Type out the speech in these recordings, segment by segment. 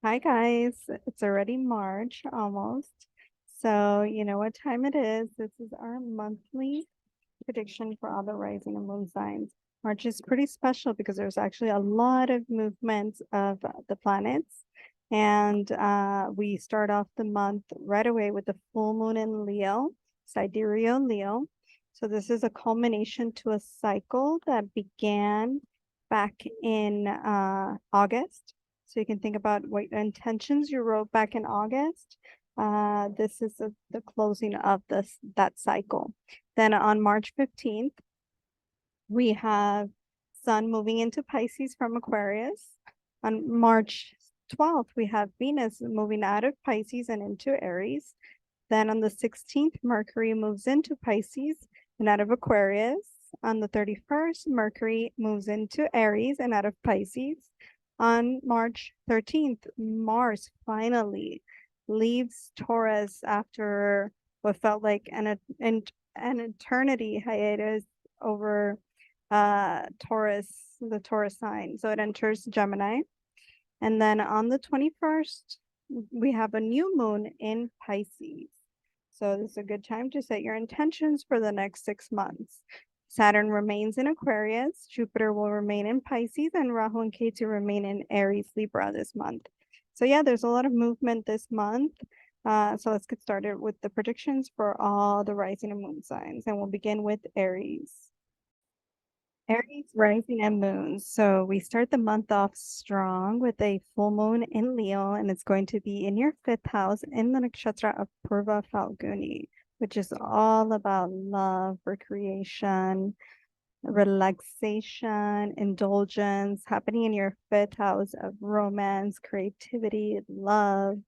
Hi guys, it's already March almost. So you know what time it is. This is our monthly prediction for all the rising and moon signs. March is pretty special because there's actually a lot of movements of the planets. And we start off the month right away with the full moon in Leo, Sidereal Leo. So this is a culmination to a cycle that began back in August. So you can think about what intentions you wrote back in August. This is the closing of that cycle. Then on March 15th, we have Sun moving into Pisces from Aquarius. On March 12th, we have Venus moving out of Pisces and into Aries. Then on the 16th, Mercury moves into Pisces and out of Aquarius. On the 31st, Mercury moves into Aries and out of Pisces. On March 13th, Mars finally leaves Taurus after what felt like an eternity hiatus over the Taurus sign. So it enters Gemini. And then on the 21st, we have a new moon in Pisces. So this is a good time to set your intentions for the next 6 months. Saturn remains in Aquarius, Jupiter will remain in Pisces, and Rahu and Ketu remain in Aries, Libra this month. So yeah, there's a lot of movement this month. So let's get started with the predictions for all the rising and moon signs, and we'll begin with Aries. Aries rising and moon. So we start the month off strong with a full moon in Leo, and it's going to be in your fifth house in the nakshatra of Purva Falguni, which is all about love, recreation, relaxation, indulgence, happening in your fifth house of romance, creativity, love.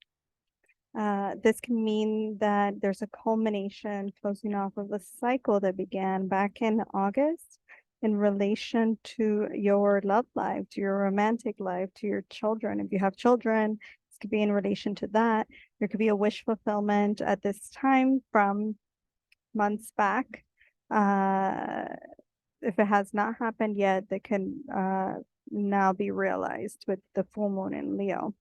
This can mean that there's a culmination, closing off of a cycle that began back in August in relation to your love life, to your romantic life, to your children. If you have children, this could be in relation to that. There could be a wish fulfillment at this time from months back. If it has not happened yet, that can now be realized with the full moon in Leo.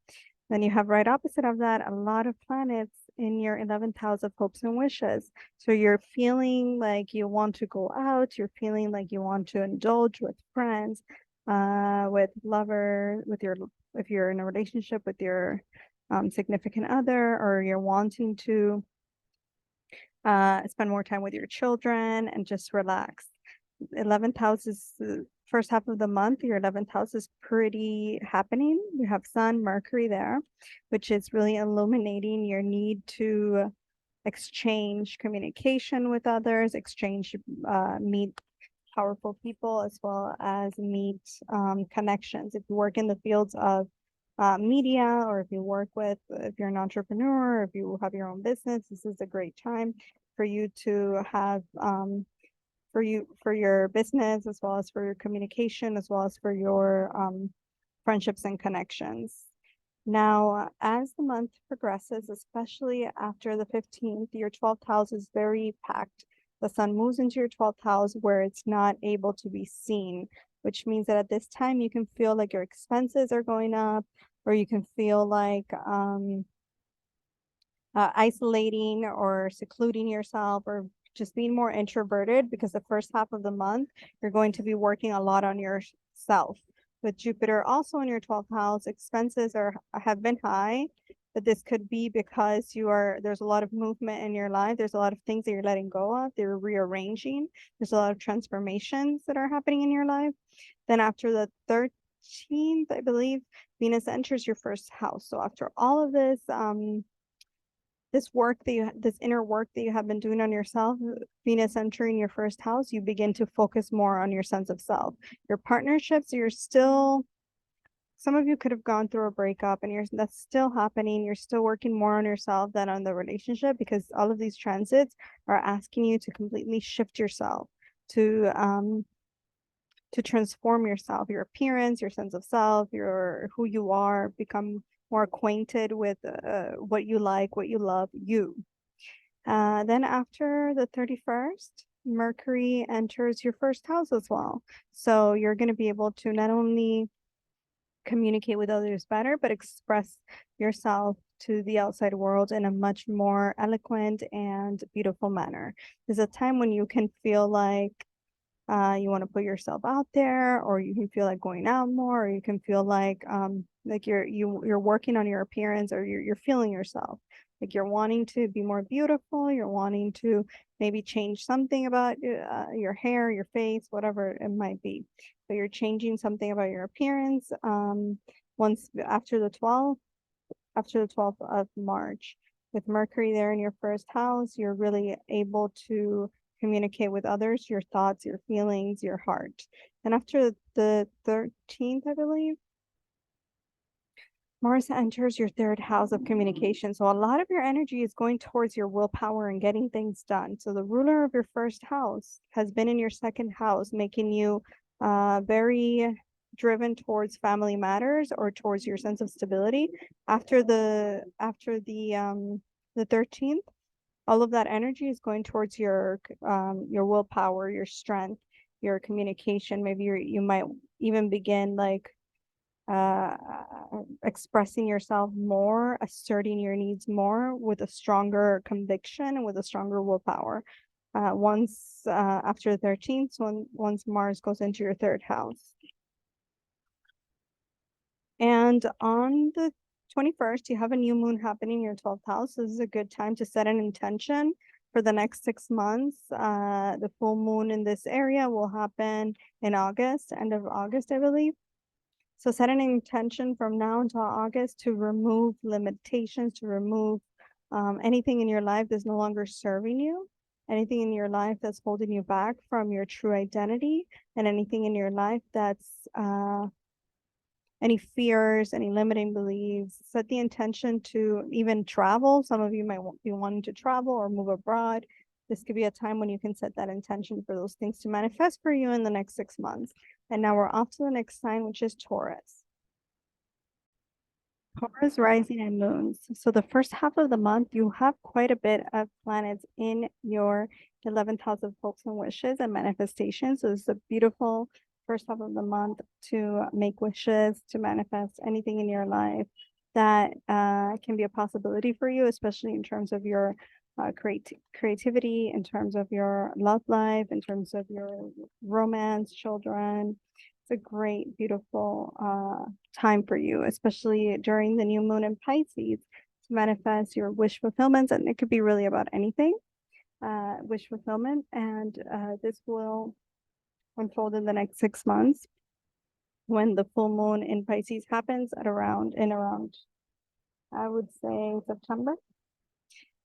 Then you have right opposite of that, a lot of planets in your 11th house of hopes and wishes. So you're feeling like you want to go out, you're feeling like you want to indulge with friends, with lover, if you're in a relationship with your significant other, or you're wanting to spend more time with your children and just relax. 11th house is the first half of the month. Your 11th house is pretty happening. You have Sun, Mercury there, which is really illuminating your need to exchange communication with others, meet powerful people, as well as meet connections. If you work in the fields of media, or if you're an entrepreneur, or if you have your own business, this is a great time for you to have for your business, as well as for your communication, as well as for your friendships and connections. Now, as the month progresses, especially after the 15th, your 12th house is very packed. The sun moves into your 12th house where it's not able to be seen, which means that at this time you can feel like your expenses are going up, or you can feel like isolating or secluding yourself, or just being more introverted, because the first half of the month you're going to be working a lot on yourself. With Jupiter also in your 12th house, expenses have been high, but this could be because there's a lot of movement in your life. There's a lot of things that you're letting go of. They're rearranging. There's a lot of transformations that are happening in your life. Then after the 13th, I believe, Venus enters your first house. So after all of this inner work that you have been doing on yourself, Venus entering your first house, you begin to focus more on your sense of self. Your partnerships, some of you could have gone through a breakup, and that's still happening. You're still working more on yourself than on the relationship, because all of these transits are asking you to completely shift yourself, to transform yourself, your appearance, your sense of self, your who you are, become more acquainted with what you like, what you love, you. Then after the 31st, Mercury enters your first house as well. So you're going to be able to not only communicate with others better, but express yourself to the outside world in a much more eloquent and beautiful manner. There's a time when you can feel like you want to put yourself out there, or you can feel like going out more, or you can feel like you're working on your appearance, or you're feeling yourself. Like you're wanting to be more beautiful, you're wanting to maybe change something about your hair, your face, whatever it might be. So you're changing something about your appearance. Once after the 12th of March, with Mercury there in your first house, you're really able to communicate with others, your thoughts, your feelings, your heart. And after the 13th, I believe, Mars enters your third house of communication. So a lot of your energy is going towards your willpower and getting things done. So the ruler of your first house has been in your second house, making you very driven towards family matters or towards your sense of stability. After the 13th, all of that energy is going towards your willpower, your strength, your communication. Maybe you might even begin like uh, expressing yourself more, asserting your needs more with a stronger conviction and with a stronger willpower. Once after the 13th, once Mars goes into your third house. And on the 21st, you have a new moon happening in your 12th house. This is a good time to set an intention for the next 6 months. The full moon in this area will happen in August, end of August, I believe. So set an intention from now until August to remove limitations, to remove anything in your life that's no longer serving you, anything in your life that's holding you back from your true identity, and anything in your life that's any fears, any limiting beliefs. Set the intention to even travel. Some of you might be wanting to travel or move abroad. This could be a time when you can set that intention for those things to manifest for you in the next 6 months. And now we're off to the next sign, which is Taurus. Taurus rising and moons. So the first half of the month, you have quite a bit of planets in your 11th house of hopes and wishes and manifestations. So it's a beautiful first half of the month to make wishes, to manifest anything in your life that can be a possibility for you, especially in terms of your creativity, in terms of your love life, in terms of your romance, children. It's a great, beautiful time for you, especially during the new moon in Pisces, to manifest your wish fulfillments. And it could be really about anything, wish fulfillment. And this will unfold in the next 6 months when the full moon in Pisces happens at around, I would say, September.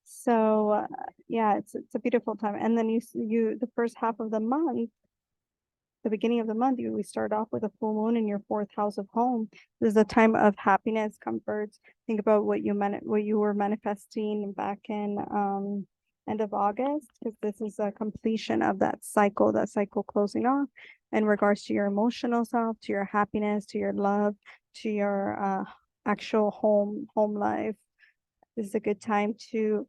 So yeah, it's a beautiful time. And then the first half of the month, the beginning of the month, we start off with a full moon in your fourth house of home. This is a time of happiness, comforts. Think about what you were manifesting back in end of August, because this is a completion of that cycle closing off in regards to your emotional self, to your happiness, to your love, to your actual home life. This is a good time to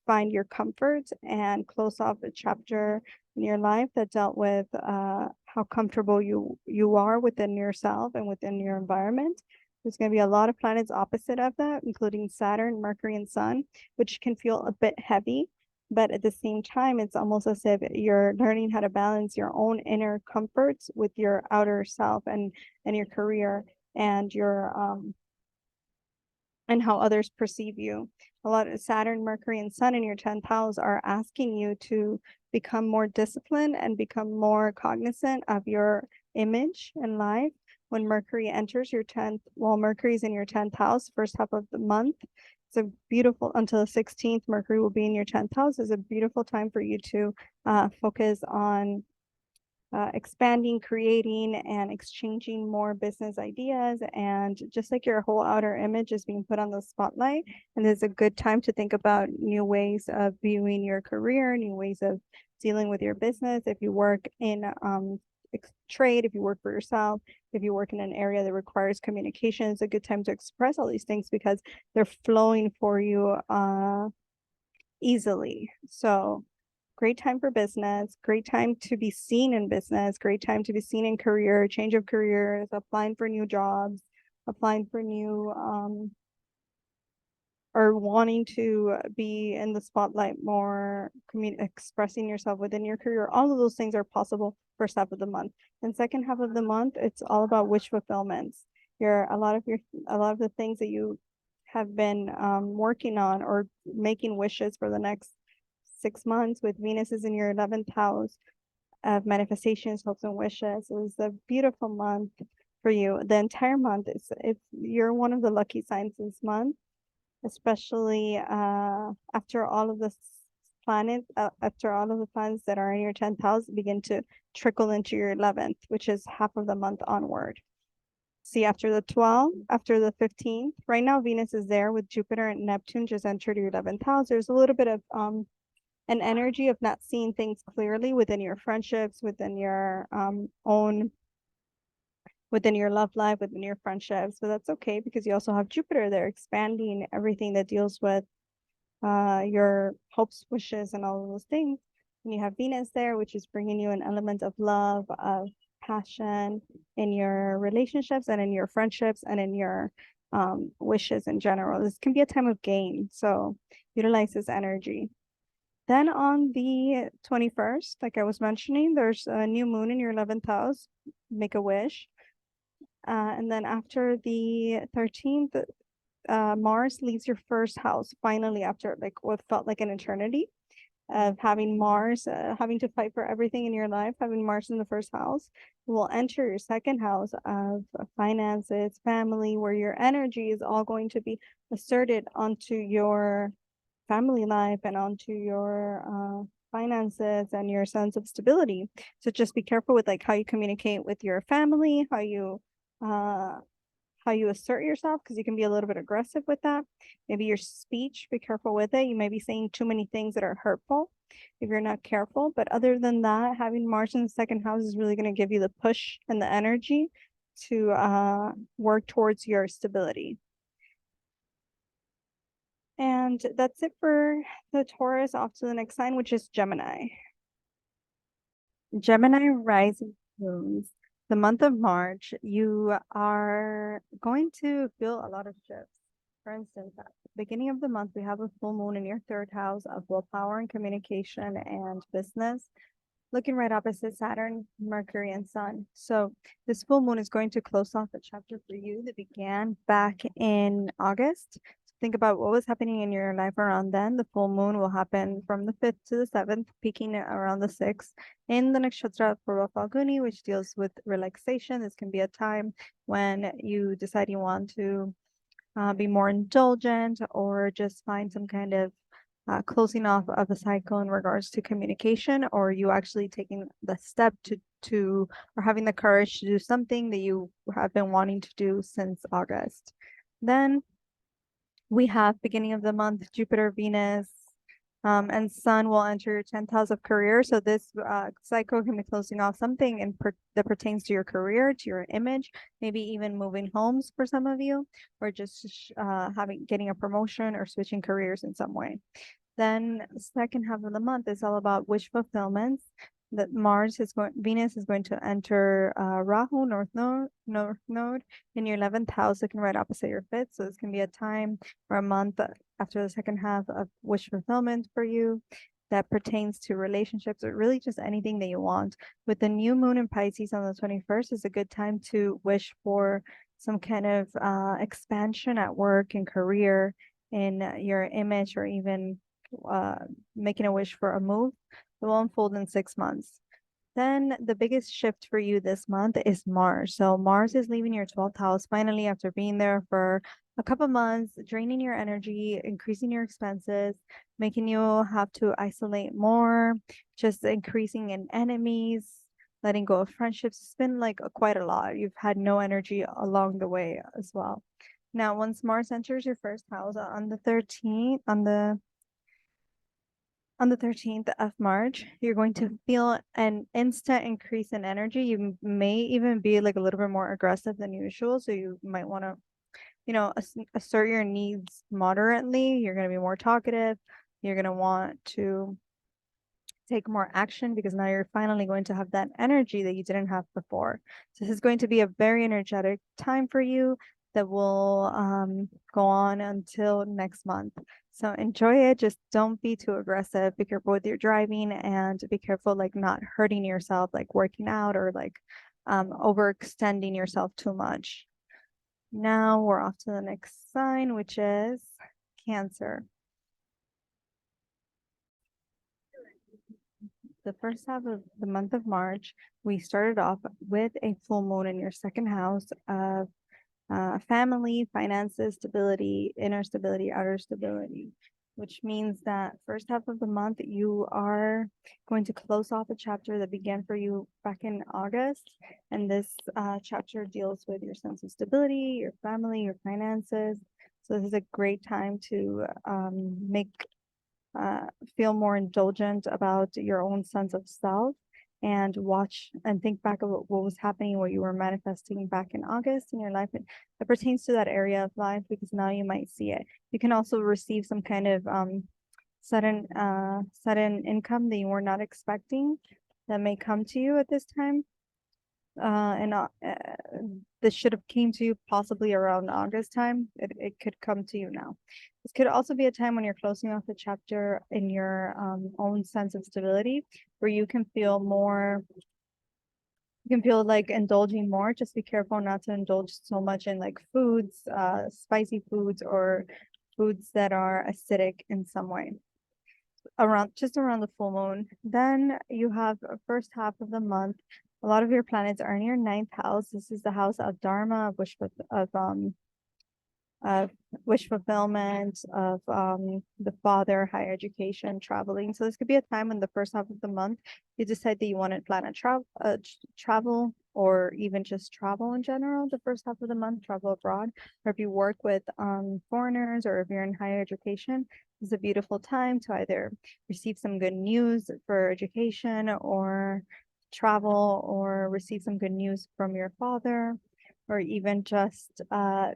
find your comfort and close off a chapter in your life that dealt with how comfortable you are within yourself and within your environment. There's going to be a lot of planets opposite of that, including Saturn, Mercury, and Sun, which can feel a bit heavy. But at the same time, it's almost as if you're learning how to balance your own inner comforts with your outer self and your career and your and how others perceive you. A lot of Saturn, Mercury, and Sun in your 10th house are asking you to become more disciplined and become more cognizant of your image in life. When Mercury enters your 10th, while Mercury's in your 10th house, first half of the month, it's a beautiful, until the 16th, Mercury will be in your 10th house. It's a beautiful time for you to focus on expanding, creating, and exchanging more business ideas. And just like your whole outer image is being put on the spotlight, and there's a good time to think about new ways of viewing your career, new ways of dealing with your business. If you work in trade, if you work for yourself, if you work in an area that requires communication, it's a good time to express all these things because they're flowing for you easily. So great time for business, great time to be seen in business, great time to be seen in career, change of careers, applying for new jobs, applying for new or wanting to be in the spotlight more, expressing yourself within your career. All of those things are possible first half of the month. And second half of the month, it's all about wish fulfillments. A lot of the things that you have been working on or making wishes for the next 6 months with Venus is in your 11th house of manifestations, hopes, and wishes. It was a beautiful month for you. The entire month is if you're one of the lucky signs this month, especially after all of the planets, after all of the planets that are in your 10th house begin to trickle into your 11th, which is half of the month onward. See, after the 12th, after the 15th, right now Venus is there with Jupiter and Neptune just entered your 11th house. There's a little bit of an energy of not seeing things clearly within your friendships, within your within your love life, within your friendships. But that's okay because you also have Jupiter there expanding everything that deals with your hopes, wishes, and all of those things. And you have Venus there, which is bringing you an element of love, of passion in your relationships and in your friendships and in your wishes in general. This can be a time of gain. So utilize this energy. Then on the 21st, like I was mentioning, there's a new moon in your 11th house. Make a wish. And then after the 13th, Mars leaves your first house finally after like what felt like an eternity of having Mars, having to fight for everything in your life, having Mars in the first house. Will enter your second house of finances, family, where your energy is all going to be asserted onto your family life and onto your finances and your sense of stability. So just be careful with like how you communicate with your family, uh how you assert yourself, because you can be a little bit aggressive with that. Maybe your speech, be careful with it. You may be saying too many things that are hurtful if you're not careful. But other than that, having Mars in the second house is really going to give you the push and the energy to work towards your stability. And that's it for the Taurus. Off to the next sign, which is Gemini. Gemini rising moons. The month of March, you are going to feel a lot of shifts. For instance, at the beginning of the month, we have a full moon in your third house of willpower and communication and business, looking right opposite Saturn, Mercury, and Sun. So this full moon is going to close off a chapter for you that began back in August. So think about what was happening in your life around then. The full moon will happen from the 5th to the 7th, peaking around the 6th in the nakshatra Purva Falguni, which deals with relaxation. This can be a time when you decide you want to be more indulgent or just find some kind of closing off of a cycle in regards to communication, or you actually taking the step to or having the courage to do something that you have been wanting to do since August. Then we have beginning of the month, Jupiter, Venus, and Sun will enter your 10th house of career. So this cycle can be closing off something that pertains to your career, to your image, maybe even moving homes for some of you, or just getting a promotion or switching careers in some way. Then second half of the month is all about wish fulfillments. That Venus is going to enter Rahu, North Node in your 11th house, looking right opposite your 5th. So this can be a time or a month after the second half of wish fulfillment for you that pertains to relationships or really just anything that you want. With the new moon in Pisces on the 21st is a good time to wish for some kind of expansion at work and career in your image, or even making a wish for a move that will unfold in 6 months. Then the biggest shift for you this month is Mars. So Mars is leaving your 12th house finally after being there for a couple months, draining your energy, increasing your expenses, making you have to isolate more, just increasing in enemies, letting go of friendships. It's been like quite a lot. You've had no energy along the way as well. Now, once Mars enters your first house on the 13th, on the 13th of March, you're going to feel an instant increase in energy. You may even be like a little bit more aggressive than usual. So you might want to, assert your needs moderately. You're going to be more talkative. You're going to want to take more action because now you're finally going to have that energy that you didn't have before. So this is going to be a very energetic time for you. that will go on until next month. So enjoy it. Just don't be too aggressive. Be careful with your driving and be careful like not hurting yourself, like working out or like overextending yourself too much. Now we're off to the next sign, which is Cancer. The first half of the month of March, we started off with a full moon in your second house of family, finances, stability, inner stability, outer stability, which means that first half of the month, you are going to close off a chapter that began for you back in August. And this chapter deals with your sense of stability, your family, your finances. So this is a great time to make feel more indulgent about your own sense of self and watch and think back about what was happening, what you were manifesting back in August in your life. It pertains to that area of life because now you might see it. You can also receive some kind of sudden income that you were not expecting that may come to you at this time. And this should have came to you possibly around August time. It could come to you now. This could also be a time when you're closing off a chapter in your own sense of stability, where you can feel more, you can feel like indulging more. Just be careful not to indulge so much in like foods, spicy foods, or foods that are acidic in some way. Just around the full moon. Then you have a first half of the month. A lot of your planets are in your ninth house. This is the house of Dharma, of wish fulfillment, of the father, higher education, traveling. So this could be a time in the first half of the month you decide that you want to plan a travel or even just travel in general. The first half of the month, travel abroad, or if you work with foreigners or if you're in higher education, it's a beautiful time to either receive some good news for education or travel or receive some good news from your father or even just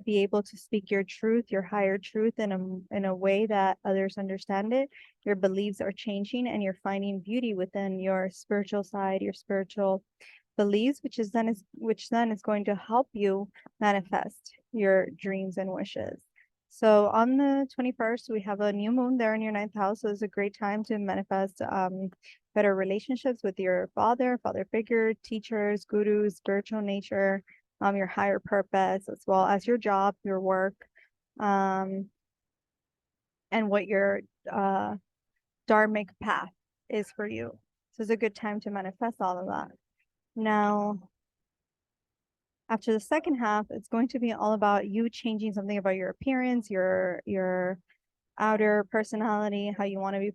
be able to speak your truth, your higher truth in a way that others understand it. Your beliefs are changing and you're finding beauty within your spiritual side, your spiritual beliefs, which then is going to help you manifest your dreams and wishes. So on the 21st, we have a new moon there in your ninth house. So it's a great time to manifest better relationships with your father figure, teachers, gurus, spiritual nature, your higher purpose, as well as your job, your work, and what your dharmic path is for you. So it's a good time to manifest all of that. Now, after the second half, it's going to be all about you changing something about your appearance, your outer personality, how you want to be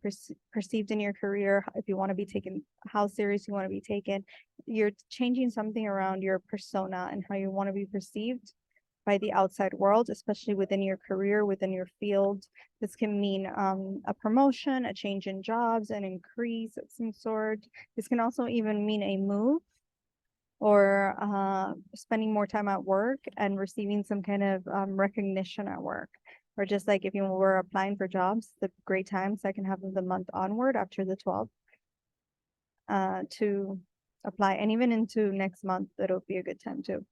perceived in your career, if you want to be taken, how serious you want to be taken. You're changing something around your persona and how you want to be perceived by the outside world, especially within your career, within your field. This can mean a promotion, a change in jobs, an increase of some sort. This can also even mean a move or spending more time at work and receiving some kind of recognition at work. Or just like if you were applying for jobs, the great time, second half of the month onward after the 12th, to apply. And even into next month, it'll be a good time too.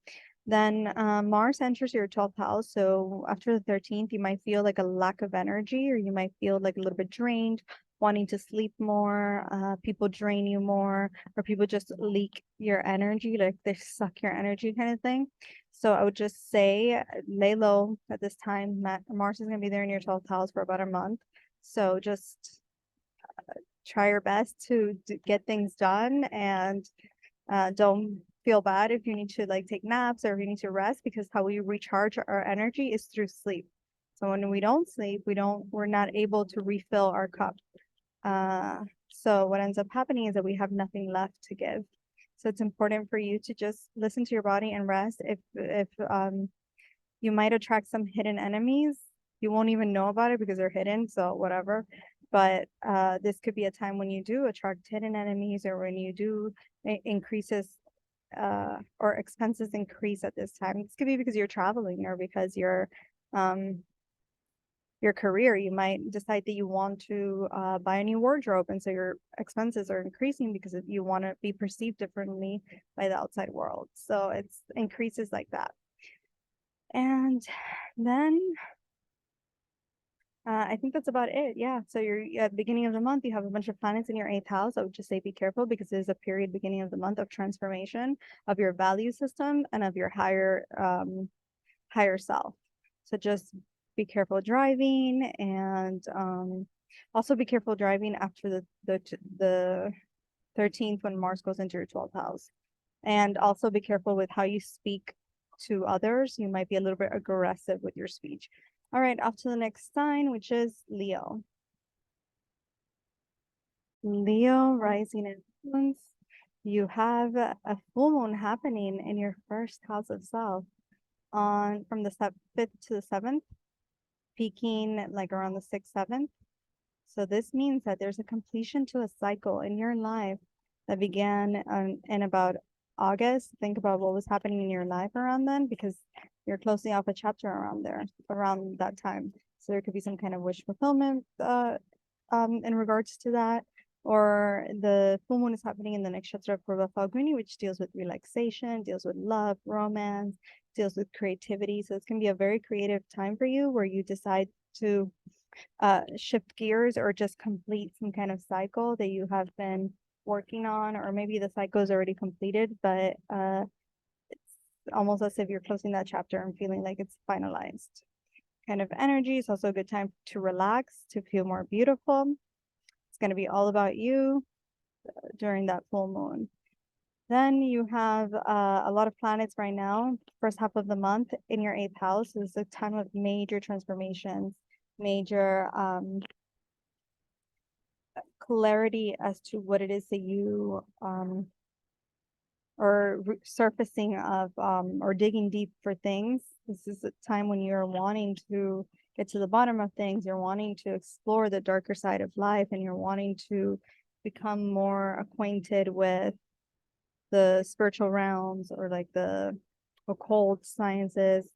Then Mars enters your 12th house. So after the 13th, you might feel like a lack of energy, or you might feel like a little bit drained, wanting to sleep more. People drain you more, or people just leak your energy, like they suck your energy kind of thing. So I would just say lay low at this time. Mars is going to be there in your 12th house for about a month. So just try your best to get things done and don't feel bad if you need to like take naps or if you need to rest, because how we recharge our energy is through sleep. So when we don't sleep, we're not able to refill our cup. So what ends up happening is that we have nothing left to give. So it's important for you to just listen to your body and rest. If you might attract some hidden enemies, you won't even know about it because they're hidden, so whatever. But this could be a time when you do attract hidden enemies, or when you do increases or expenses increase at this time. This could be because you're traveling or because your career, you might decide that you want to buy a new wardrobe, and so your expenses are increasing because you want to be perceived differently by the outside world. So it's increases like that. And then I think that's about it. Yeah. So you're at the beginning of the month, you have a bunch of planets in your eighth house. I would just say be careful because it is a period beginning of the month of transformation of your value system and of your higher self. So just be careful driving, and also be careful driving after the 13th when Mars goes into your 12th house. And also be careful with how you speak to others. You might be a little bit aggressive with your speech. All right, off to the next sign, which is Leo. Leo rising influence. You have a full moon happening in your first house of self on from the 5th to the 7th, peaking like around the 6th, 7th. So this means that there's a completion to a cycle in your life that began in about August. Think about what was happening in your life around then, because you're closing off a chapter around there, around that time. So there could be some kind of wish fulfillment in regards to that. Or the full moon is happening in the nakshatra of Purva Falguni, which deals with relaxation, deals with love, romance, deals with creativity. So it's going to be a very creative time for you where you decide to shift gears or just complete some kind of cycle that you have been working on, or maybe the cycle is already completed, but it's almost as if you're closing that chapter and feeling like it's finalized kind of energy. It's also a good time to relax, to feel more beautiful. It's going to be all about you during that full moon. Then you have a lot of planets right now. First half of the month in your eighth house is a time of major transformations, major clarity as to what it is that you or surfacing of or digging deep for things. This is a time when you're wanting to get to the bottom of things. You're wanting to explore the darker side of life, and you're wanting to become more acquainted with the spiritual realms or like the occult sciences,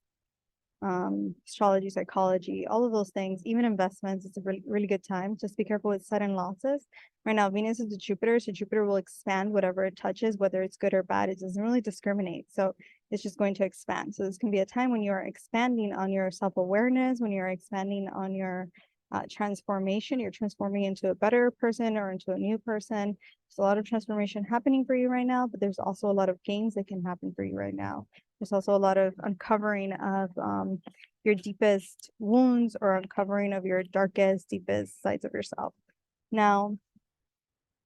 astrology, psychology, all of those things, even investments. It's a really good time. Just be careful with sudden losses. Right now, Venus is to Jupiter, so Jupiter will expand whatever it touches, whether it's good or bad. It doesn't really discriminate. So it's just going to expand. So this can be a time when you're expanding on your self-awareness, when you're expanding on your transformation. You're transforming into a better person or into a new person. There's a lot of transformation happening for you right now, but there's also a lot of gains that can happen for you right now. There's also a lot of uncovering of your deepest wounds or uncovering of your darkest, deepest sides of yourself. Now,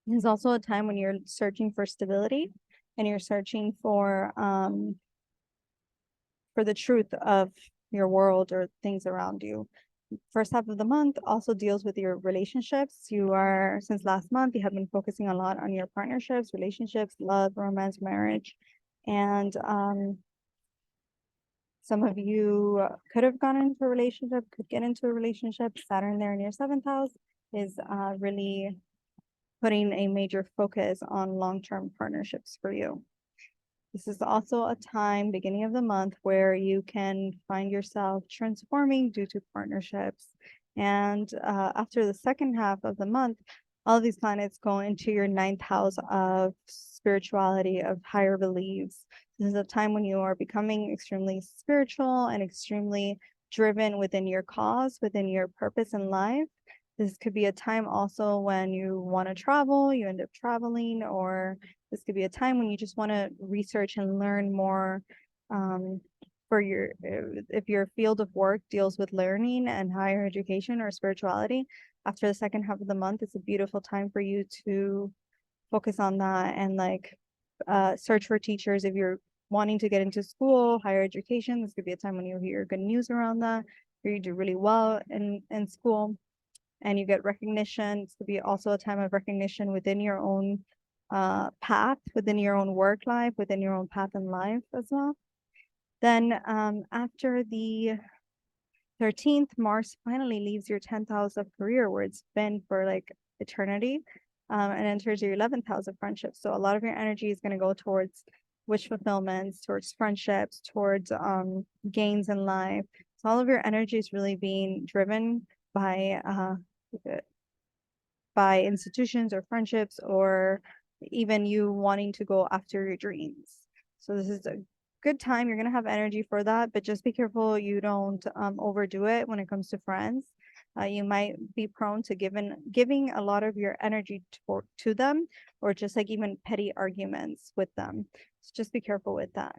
there's also a time when you're searching for stability and you're searching for the truth of your world or things around you. First half of the month also deals with your relationships. You are, since last month, you have been focusing a lot on your partnerships, relationships, love, romance, marriage, and some of you could have gone into a relationship, could get into a relationship. Saturn there in your 7th house is really putting a major focus on long-term partnerships for you. This is also a time, beginning of the month, where you can find yourself transforming due to partnerships. And after the second half of the month, all of these planets go into your 9th house of spirituality, of higher beliefs. This is a time when you are becoming extremely spiritual and extremely driven within your cause, within your purpose in life. This could be a time also when you want to travel, you end up traveling, or this could be a time when you just want to research and learn more for your, if your field of work deals with learning and higher education or spirituality. After the second half of the month, it's a beautiful time for you to focus on that and like search for teachers. If you're wanting to get into school, higher education, this could be a time when you hear good news around that, or you do really well in school and you get recognition. This could be also a time of recognition within your own path, within your own work life, within your own path in life as well. Then after the 13th, Mars finally leaves your 10th house of career, where it's been for like eternity, and enters your 11th house of friendship. So a lot of your energy is going to go towards wish fulfillments, towards friendships, towards gains in life. So all of your energy is really being driven by institutions or friendships, or even you wanting to go after your dreams. So this is a good time. You're gonna have energy for that, but just be careful you don't overdo it when it comes to friends. You might be prone to giving a lot of your energy to them, or just like even petty arguments with them. So just be careful with that.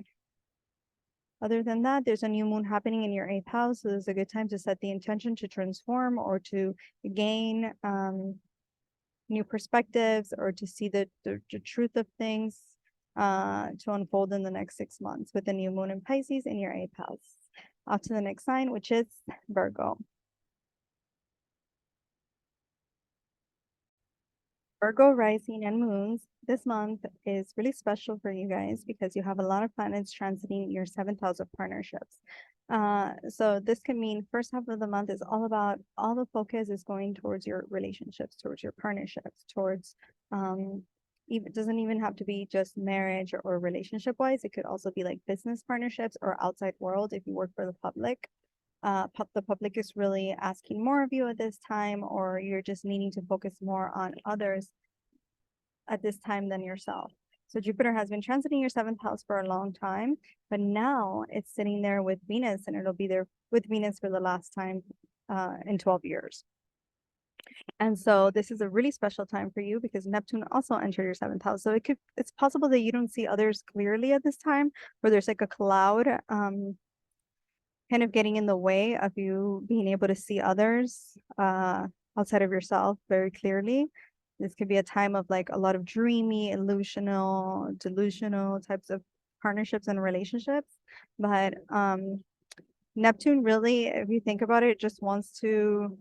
Other than that, there's a new moon happening in your eighth house, so there's a good time to set the intention to transform or to gain new perspectives or to see the truth of things to unfold in the next 6 months with the new moon in Pisces in your eighth house. Off to the next sign, which is Virgo. Virgo rising and moons this month is really special for you guys because you have a lot of planets transiting your seventh house of partnerships. So this can mean first half of the month is all the focus is going towards your relationships, towards your partnerships, towards even doesn't even have to be just marriage or relationship wise. It could also be like business partnerships or outside world if you work for the public. The public is really asking more of you at this time, or you're just needing to focus more on others at this time than yourself. So Jupiter has been transiting your seventh house for a long time, but now it's sitting there with Venus, and it'll be there with Venus for the last time in 12 years. And so this is a really special time for you because Neptune also entered your seventh house. So it's possible that you don't see others clearly at this time, where there's like a cloud kind of getting in the way of you being able to see others outside of yourself very clearly. This could be a time of like a lot of dreamy, illusional, delusional types of partnerships and relationships. But Neptune really, if you think about it, just wants to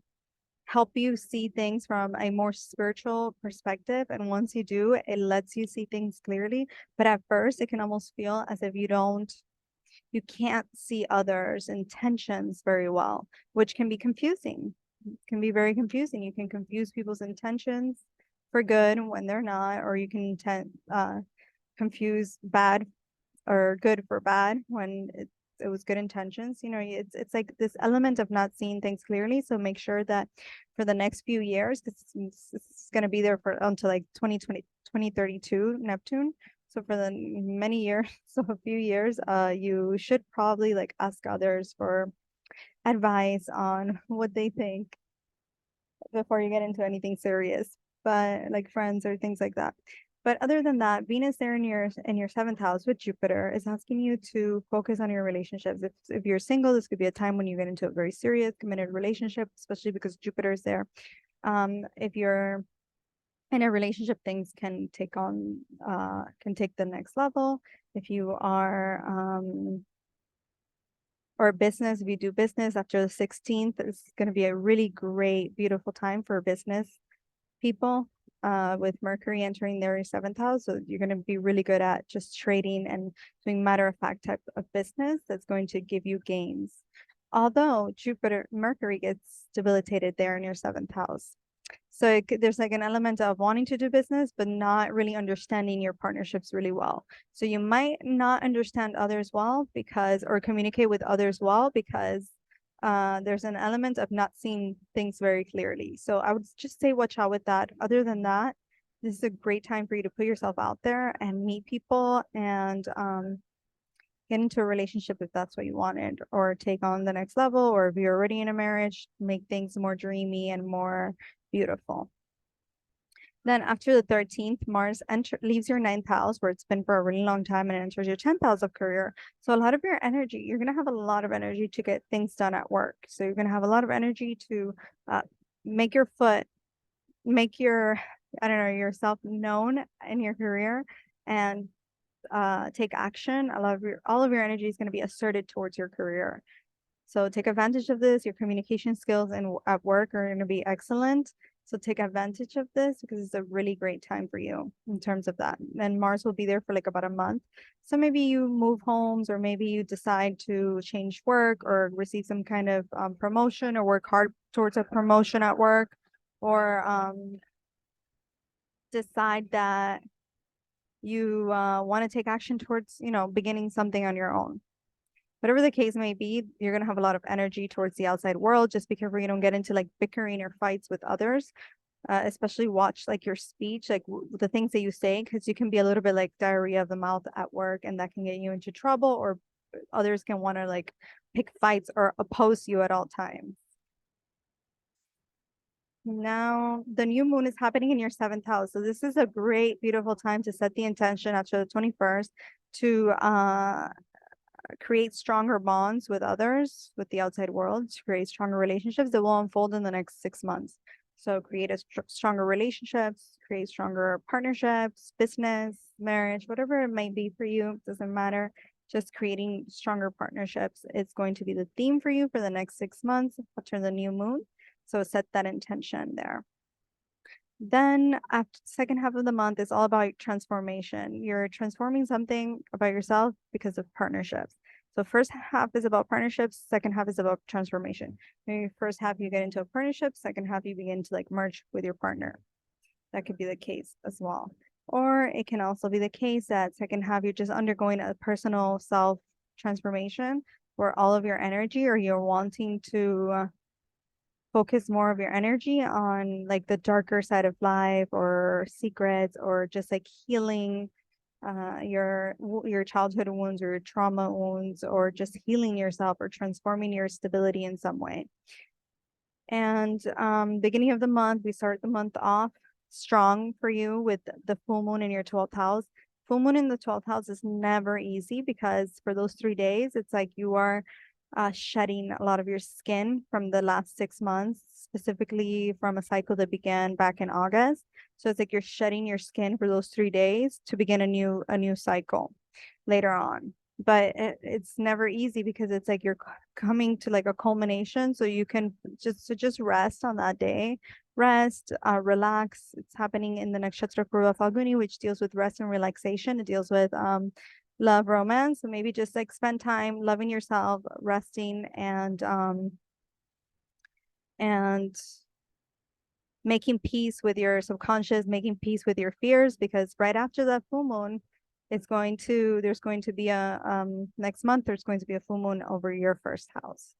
help you see things from a more spiritual perspective. And once you do, it lets you see things clearly. But at first, it can almost feel as if you can't see others' intentions very well, which can be confusing. It can be very confusing. You can confuse people's intentions for good when they're not, or you can confuse bad or good for bad when it was good intentions. You know, it's like this element of not seeing things clearly. So make sure that for the next few years, because it's going to be there for until like 2032 Neptune. So for the many years, so a few years, you should probably like ask others for advice on what they think before you get into anything serious, but like friends or things like that. But other than that, Venus there in your seventh house with Jupiter is asking you to focus on your relationships. If you're single, this could be a time when you get into a very serious, committed relationship, especially because Jupiter is there. If you're in a relationship, things can take the next level. If you are or business, if you do business after the 16th, it's going to be a really great, beautiful time for business people with Mercury entering their seventh house. So you're going to be really good at just trading and doing matter of fact type of business that's going to give you gains. Although Mercury gets debilitated there in your seventh house. So there's like an element of wanting to do business, but not really understanding your partnerships really well. So you might not understand others well or communicate with others well because there's an element of not seeing things very clearly. So I would just say watch out with that. Other than that, this is a great time for you to put yourself out there and meet people and get into a relationship if that's what you wanted, or take on the next level, or if you're already in a marriage, make things more dreamy and more beautiful. Then after the 13th, Mars leaves your ninth house where it's been for a really long time and enters your 10th house of career. So a lot of your energy, you're going to have a lot of energy to get things done at work. So you're going to have a lot of energy to make yourself known in your career and take action. All of your energy is going to be asserted towards your career. So take advantage of this. Your communication skills at work are going to be excellent. So take advantage of this because it's a really great time for you in terms of that. And Mars will be there for like about a month. So maybe you move homes, or maybe you decide to change work or receive some kind of promotion, or work hard towards a promotion at work, or decide that you want to take action towards, beginning something on your own. Whatever the case may be, you're going to have a lot of energy towards the outside world. Just be careful you don't get into like bickering or fights with others. especially watch like your speech, like the things that you say, because you can be a little bit like diarrhea of the mouth at work, and that can get you into trouble, or others can want to like pick fights or oppose you at all times. Now, the new moon is happening in your seventh house. So this is a great, beautiful time to set the intention after the 21st to create stronger bonds with others, with the outside world, to create stronger relationships that will unfold in the next 6 months. So create a stronger relationships, create stronger partnerships, business, marriage, whatever it might be for you, doesn't matter. Just creating stronger partnerships. It's going to be the theme for you for the next 6 months after the new moon. So set that intention there. Then after the second half of the month is all about transformation. You're transforming something about yourself because of partnerships. So first half is about partnerships, second half is about transformation. Maybe first half you get into a partnership, second half you begin to like merge with your partner. That could be the case as well. Or it can also be the case that second half you're just undergoing a personal self transformation where all of your energy, or you're wanting to focus more of your energy on like the darker side of life, or secrets, or just like healing your childhood wounds or your trauma wounds, or just healing yourself or transforming your stability in some way. And beginning of the month, we start the month off strong for you with the full moon in your 12th house. Full moon in the 12th house is never easy, because for those 3 days, it's like you are shedding a lot of your skin from the last 6 months, specifically from a cycle that began back in August. So it's like you're shedding your skin for those 3 days to begin a new cycle later on. But it's never easy, because it's like you're coming to like a culmination. So you can just rest on that day, rest, relax. It's happening in the nakshatra Purva Falguni, which deals with rest and relaxation. It deals with love, romance. So maybe just like spend time loving yourself, resting, and making peace with your subconscious, making peace with your fears, because right after that full moon, there's going to be a next month, there's going to be a full moon over your first house.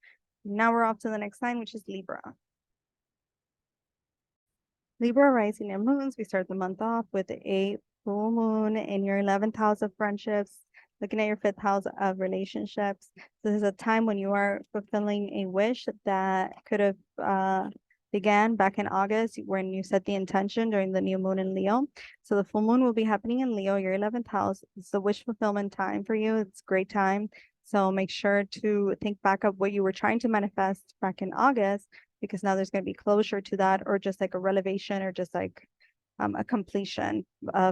Now we're off to the next sign, which is Libra. Libra rising and moons, we start the month off with a full moon in your 11th house of friendships, looking at your 5th house of relationships. This is a time when you are fulfilling a wish that could have began back in August when you set the intention during the new moon in Leo. So the full moon will be happening in Leo, your 11th house. It's the wish fulfillment time for you. It's a great time. So make sure to think back of what you were trying to manifest back in August, because now there's going to be closure to that, or just like a revelation, or just like a completion.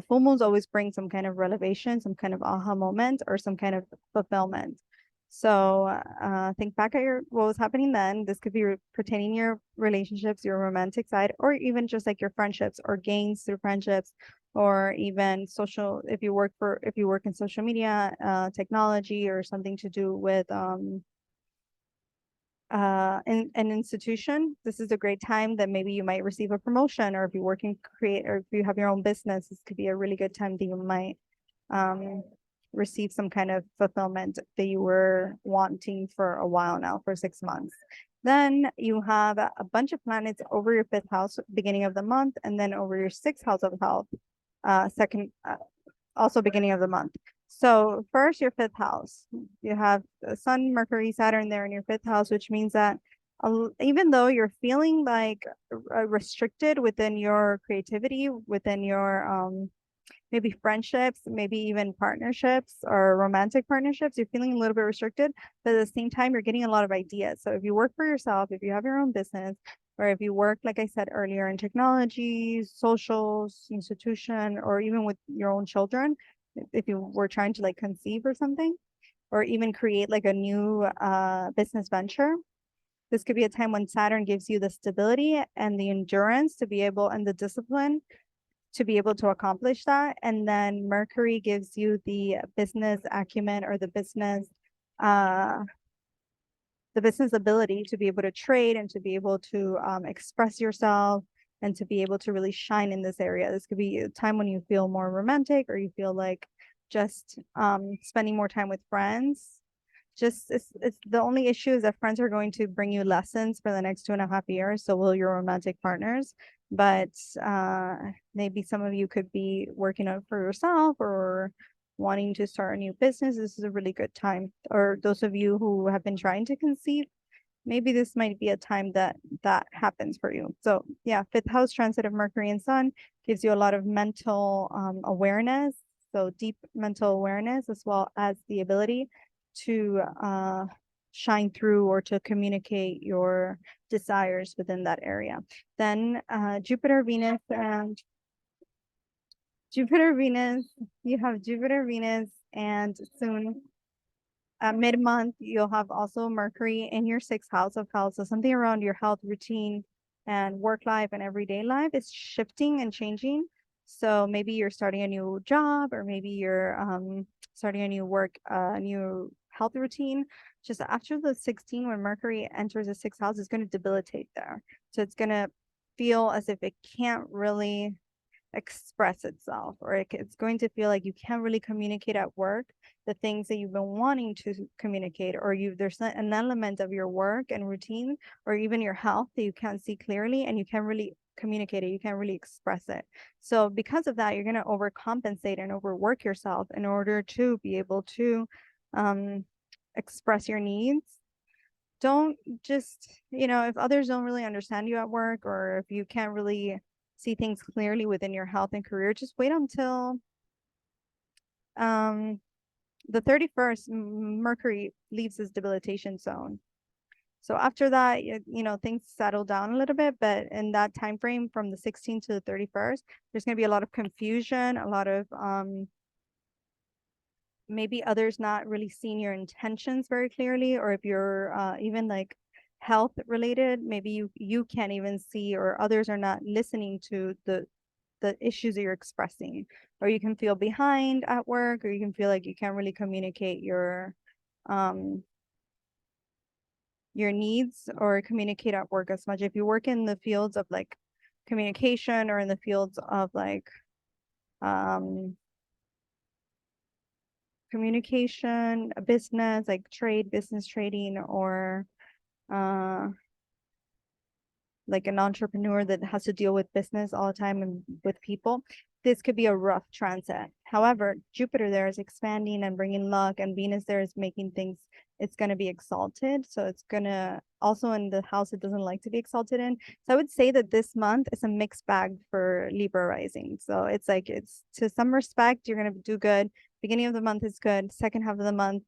Full moons always bring some kind of revelation, some kind of aha moment, or some kind of fulfillment. So think back at what was happening then. This could be pertaining your relationships, your romantic side, or even just like your friendships or gains through friendships, or even social, if you work in social media, technology, or something to do with in an institution. This is a great time that maybe you might receive a promotion, or if you work in or if you have your own business, this could be a really good time that you might receive some kind of fulfillment that you were wanting for a while now, for 6 months. Then you have a bunch of planets over your 5th house beginning of the month, and then over your 6th house of health, also beginning of the month. So first, your 5th house, you have Sun, Mercury, Saturn there in your 5th house, which means that even though you're feeling like restricted within your creativity, within your maybe friendships, maybe even partnerships or romantic partnerships, you're feeling a little bit restricted, but at the same time, you're getting a lot of ideas. So if you work for yourself, if you have your own business, or if you work, like I said earlier, in technology, socials, institution, or even with your own children, if you were trying to like conceive or something, or even create like a new business venture, this could be a time when Saturn gives you the stability and the endurance to be able, and the discipline to be able to accomplish that. And then Mercury gives you the business acumen, or the business ability to be able to trade, and to be able to express yourself, and to be able to really shine in this area. This could be a time when you feel more romantic, or you feel like just spending more time with friends. Just it's the only issue is that friends are going to bring you lessons for the next 2.5 years. So will your romantic partners. but maybe some of you could be working on it for yourself or wanting to start a new business. This is a really good time. Or those of you who have been trying to conceive, maybe this might be a time that happens for you. So yeah, fifth house transit of Mercury and Sun gives you a lot of mental awareness. So deep mental awareness, as well as the ability to shine through or to communicate your desires within that area. Then Jupiter, Venus, and Jupiter, Venus, you have Jupiter, Venus, and soon mid-month, you'll have also Mercury in your sixth house of health. So something around your health routine and work life and everyday life is shifting and changing. So maybe you're starting a new job, or maybe you're starting a new health routine. Just after the 16, when Mercury enters the sixth house, it's going to debilitate there. So it's going to feel as if it can't really express itself, or it's going to feel like you can't really communicate at work the things that you've been wanting to communicate, or there's an element of your work and routine or even your health that you can't see clearly and you can't really communicate it, you can't really express it. So because of that, you're going to overcompensate and overwork yourself in order to be able to express your needs. Don't just, if others don't really understand you at work, or if you can't really see things clearly within your health and career, just wait until the 31st. Mercury leaves this debilitation zone. So after that, things settle down a little bit, but in that time frame from the 16th to the 31st, there's going to be a lot of confusion, a lot of maybe others not really seeing your intentions very clearly, or if you're even like health related, maybe you can't even see, or others are not listening to the issues that you're expressing, or you can feel behind at work, or you can feel like you can't really communicate your needs or communicate at work as much. If you work in the fields of like communication, or in the fields of like communication, a business, like business trading, or like an entrepreneur that has to deal with business all the time and with people, this could be a rough transit. However, Jupiter there is expanding and bringing luck, and Venus there is making things, it's going to be exalted. So it's going to also in the house it doesn't like to be exalted in. So I would say that this month is a mixed bag for Libra rising. So it's like, it's to some respect, you're going to do good. Beginning of the month is good. Second half of the month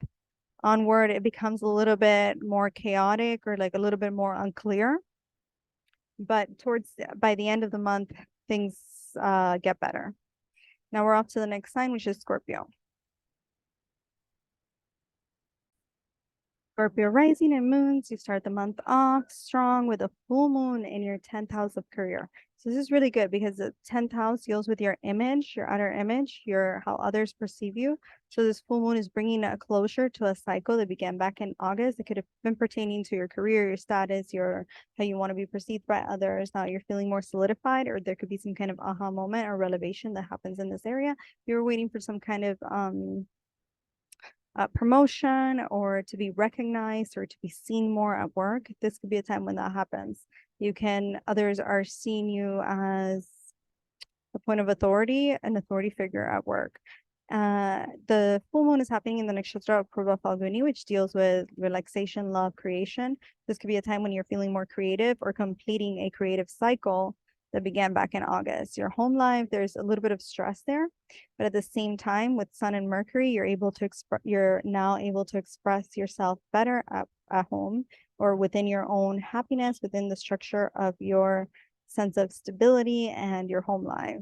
onward, it becomes a little bit more chaotic, or like a little bit more unclear. But by the end of the month, things get better. Now we're off to the next sign, which is Scorpio. Scorpio rising and moons, you start the month off strong with a full moon in your 10th house of career. So this is really good because the 10th house deals with your image, your outer image, how others perceive you. So this full moon is bringing a closure to a cycle that began back in August. It could have been pertaining to your career, your status, how you want to be perceived by others. Now you're feeling more solidified, or there could be some kind of aha moment or revelation that happens in this area. You're waiting for some kind of promotion, or to be recognized, or to be seen more at work. This could be a time when that happens. Others are seeing you as a point of authority, an authority figure at work. The full moon is happening in the nakshatra of Purva Falguni, which deals with relaxation, love, creation. This could be a time when you're feeling more creative, or completing a creative cycle that began back in August. Your home life, there's a little bit of stress there, but at the same time, with Sun and Mercury, you're now able to express yourself better at home, or within your own happiness, within the structure of your sense of stability and your home life.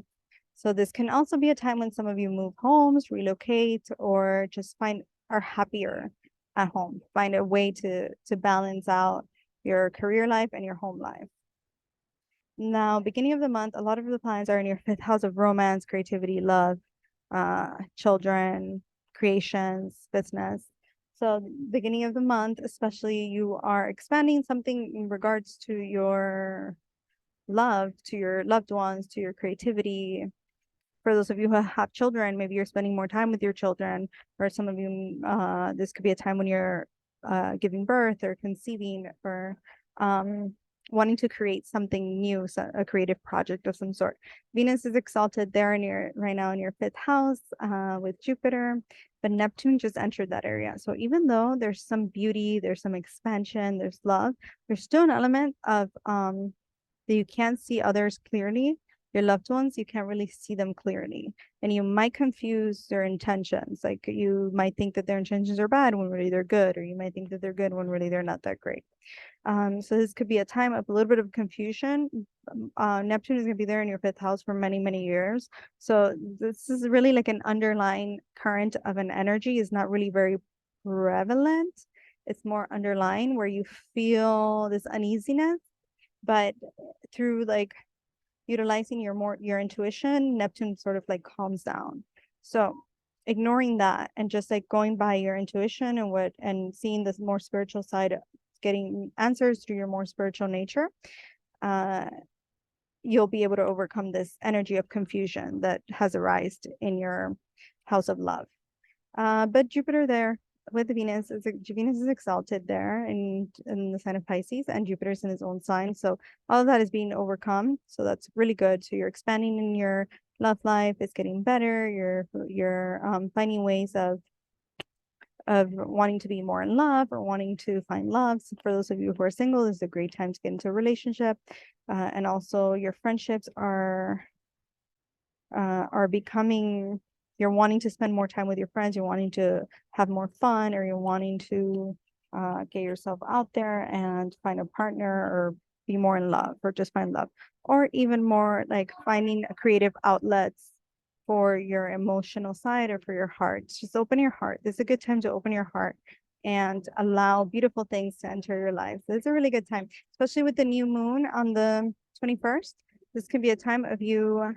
So this can also be a time when some of you move homes, relocate, or just are happier at home, find a way to balance out your career life and your home life. Now, beginning of the month, a lot of the planets are in your fifth house of romance, creativity, love, children, creations, business. So beginning of the month, especially, you are expanding something in regards to your love, to your loved ones, to your creativity. For those of you who have children, maybe you're spending more time with your children, or some of you, this could be a time when you're giving birth or conceiving, or wanting to create something new, so a creative project of some sort. Venus is exalted there in your right now in your fifth house with Jupiter, but Neptune just entered that area. So even though there's some beauty, there's some expansion, there's love, there's still an element of that you can't see others clearly. Your loved ones, you can't really see them clearly. And you might confuse their intentions. Like you might think that their intentions are bad when really they're good, or you might think that they're good when really they're not that great. So this could be a time of a little bit of confusion. Neptune is going to be there in your fifth house for many, many years. So this is really like an underlying current of an energy is not really very prevalent. It's more underlying where you feel this uneasiness, but through like utilizing your intuition, Neptune sort of like calms down. So ignoring that and just like going by your intuition and seeing this more spiritual side, getting answers through your more spiritual nature, you'll be able to overcome this energy of confusion that has arisen in your house of love. But Jupiter there with Venus is exalted there in the sign of Pisces, and Jupiter's in his own sign. So all of that is being overcome. So that's really good. So you're expanding in your love life, it's getting better. You're finding ways of wanting to be more in love or wanting to find love. So for those of you who are single, this is a great time to get into a relationship. And also your friendships are becoming, you're wanting to spend more time with your friends, you're wanting to have more fun, or you're wanting to get yourself out there and find a partner or be more in love or just find love, or even more like finding creative outlets for your emotional side or for your heart. Just open your heart. This is a good time to open your heart and allow beautiful things to enter your life. This is a really good time, especially with the new moon on the 21st. This can be a time of you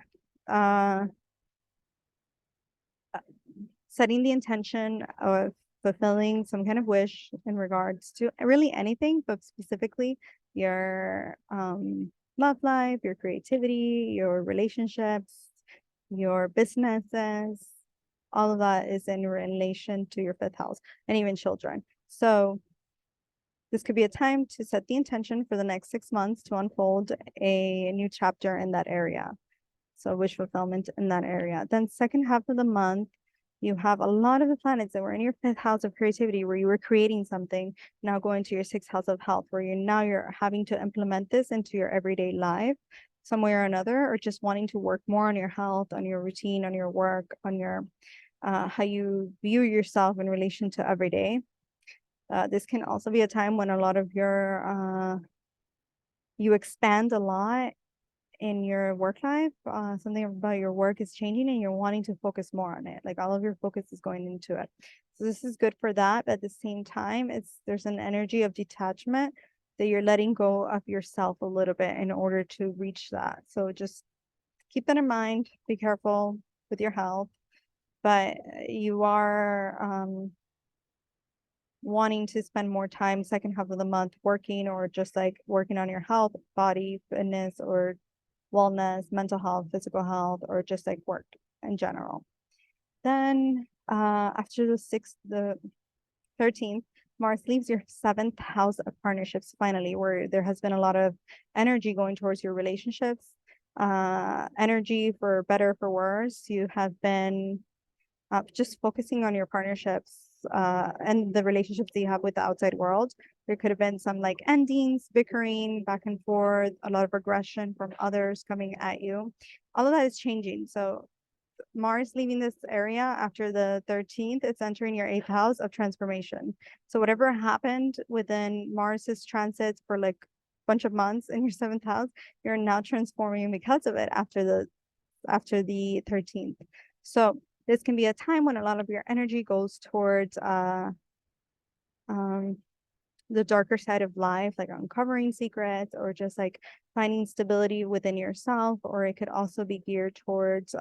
setting the intention of fulfilling some kind of wish in regards to really anything, but specifically your love life, your creativity, your relationships, your businesses. All of that is in relation to your fifth house and even children. So this could be a time to set the intention for the next 6 months to unfold a new chapter in that area. So wish fulfillment in that area. Then second half of the month, you have a lot of the planets that were in your fifth house of creativity, where you were creating something, now going to your sixth house of health, where you're having to implement this into your everyday life some way or another, or just wanting to work more on your health, on your routine, on your work, on your how you view yourself in relation to every day. This can also be a time when a lot of your you expand a lot in your work life. Something about your work is changing and you're wanting to focus more on it. Like all of your focus is going into it. So this is good for that. But at the same time, there's an energy of detachment that you're letting go of yourself a little bit in order to reach that. So just keep that in mind. Be careful with your health. But you are wanting to spend more time second half of the month working, or just like working on your health, body, fitness, or wellness, mental health, physical health, or just like work in general. Then after the 13th, Mars leaves your seventh house of partnerships finally, where there has been a lot of energy going towards your relationships, energy for better, for worse. You have been just focusing on your partnerships and the relationships that you have with the outside world. There could have been some like endings, bickering, back and forth, a lot of aggression from others coming at you. All of that is changing. So Mars leaving this area after the 13th, it's entering your eighth house of transformation. So whatever happened within Mars's transits for like a bunch of months in your seventh house, you're now transforming because of it after the 13th. So this can be a time when a lot of your energy goes towards the darker side of life, like uncovering secrets or just like finding stability within yourself. Or it could also be geared towards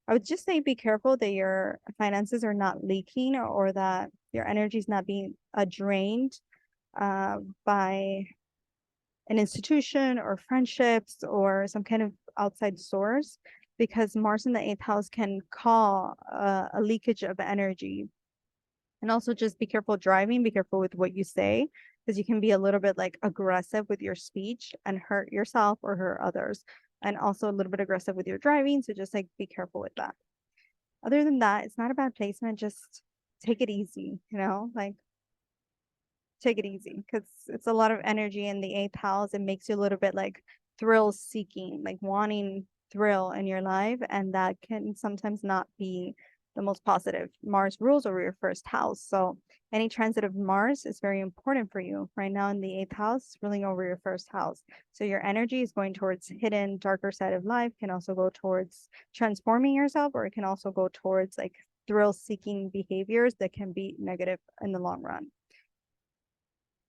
I would just say be careful that your finances are not leaking, or that your energy is not being drained by an institution or friendships or some kind of outside source, because Mars in the eighth house can cause a leakage of energy. And also just be careful driving, be careful with what you say, because you can be a little bit like aggressive with your speech and hurt yourself or hurt others, and also a little bit aggressive with your driving. So just like be careful with that. Other than that, it's not a bad placement. Just take it easy, like take it easy because it's a lot of energy in the eighth house. It makes you a little bit like thrill seeking, like wanting thrill in your life. And that can sometimes not be the most positive. Mars rules over your first house. So any transit of Mars is very important for you right now in the eighth house, ruling over your first house. So your energy is going towards hidden, darker side of life, can also go towards transforming yourself, or it can also go towards like thrill seeking behaviors that can be negative in the long run.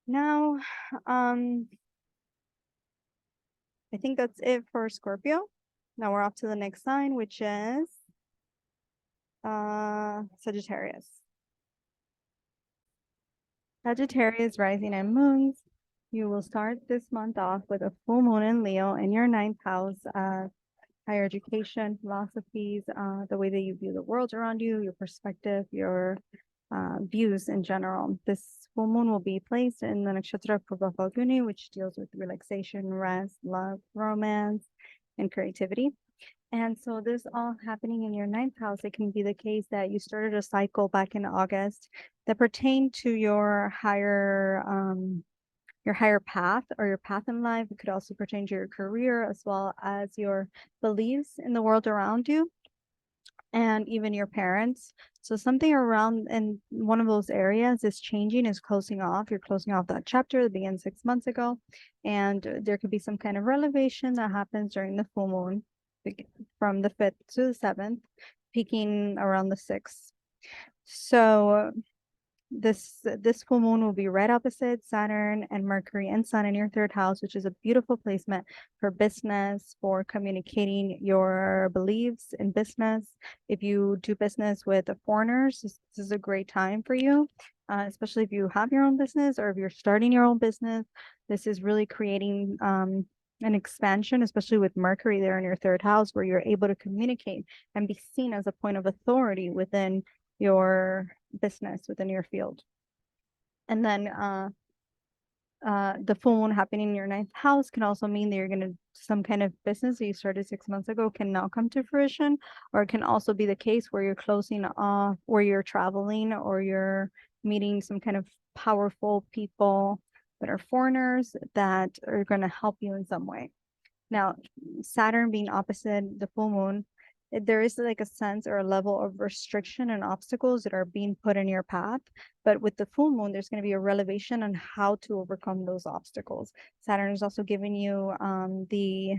Now, I think that's it for Scorpio. Now we're off to the next sign, which is Sagittarius. Sagittarius rising and moons. You will start this month off with a full moon in Leo in your ninth house, higher education, philosophies, the way that you view the world around you, your perspective, your views in general. This full moon will be placed in the nakshatra Purva Falguni, which deals with relaxation, rest, love, romance, and creativity. And so this all happening in your ninth house, it can be the case that you started a cycle back in August that pertained to your higher path or your path in life. It could also pertain to your career as well as your beliefs in the world around you and even your parents. So something around in one of those areas is changing, is closing off. You're closing off that chapter that began 6 months ago. And there could be some kind of revelation that happens during the full moon from the 5th to the 7th, peaking around the 6th. So this full moon will be right opposite Saturn and Mercury and Sun in your third house, which is a beautiful placement for business, for communicating your beliefs in business. If you do business with foreigners, this is a great time for you, especially if you have your own business or if you're starting your own business. This is really creating an expansion, especially with Mercury there in your third house, where you're able to communicate and be seen as a point of authority within your business, within your field. And then the full moon happening in your ninth house can also mean that you're going to some kind of business that you started 6 months ago can now come to fruition, or it can also be the case where you're closing off, where you're traveling, or you're meeting some kind of powerful people that are foreigners that are going to help you in some way. Now, Saturn being opposite the full moon, there is like a sense or a level of restriction and obstacles that are being put in your path. But with the full moon, there's going to be a revelation on how to overcome those obstacles. Saturn is also giving you the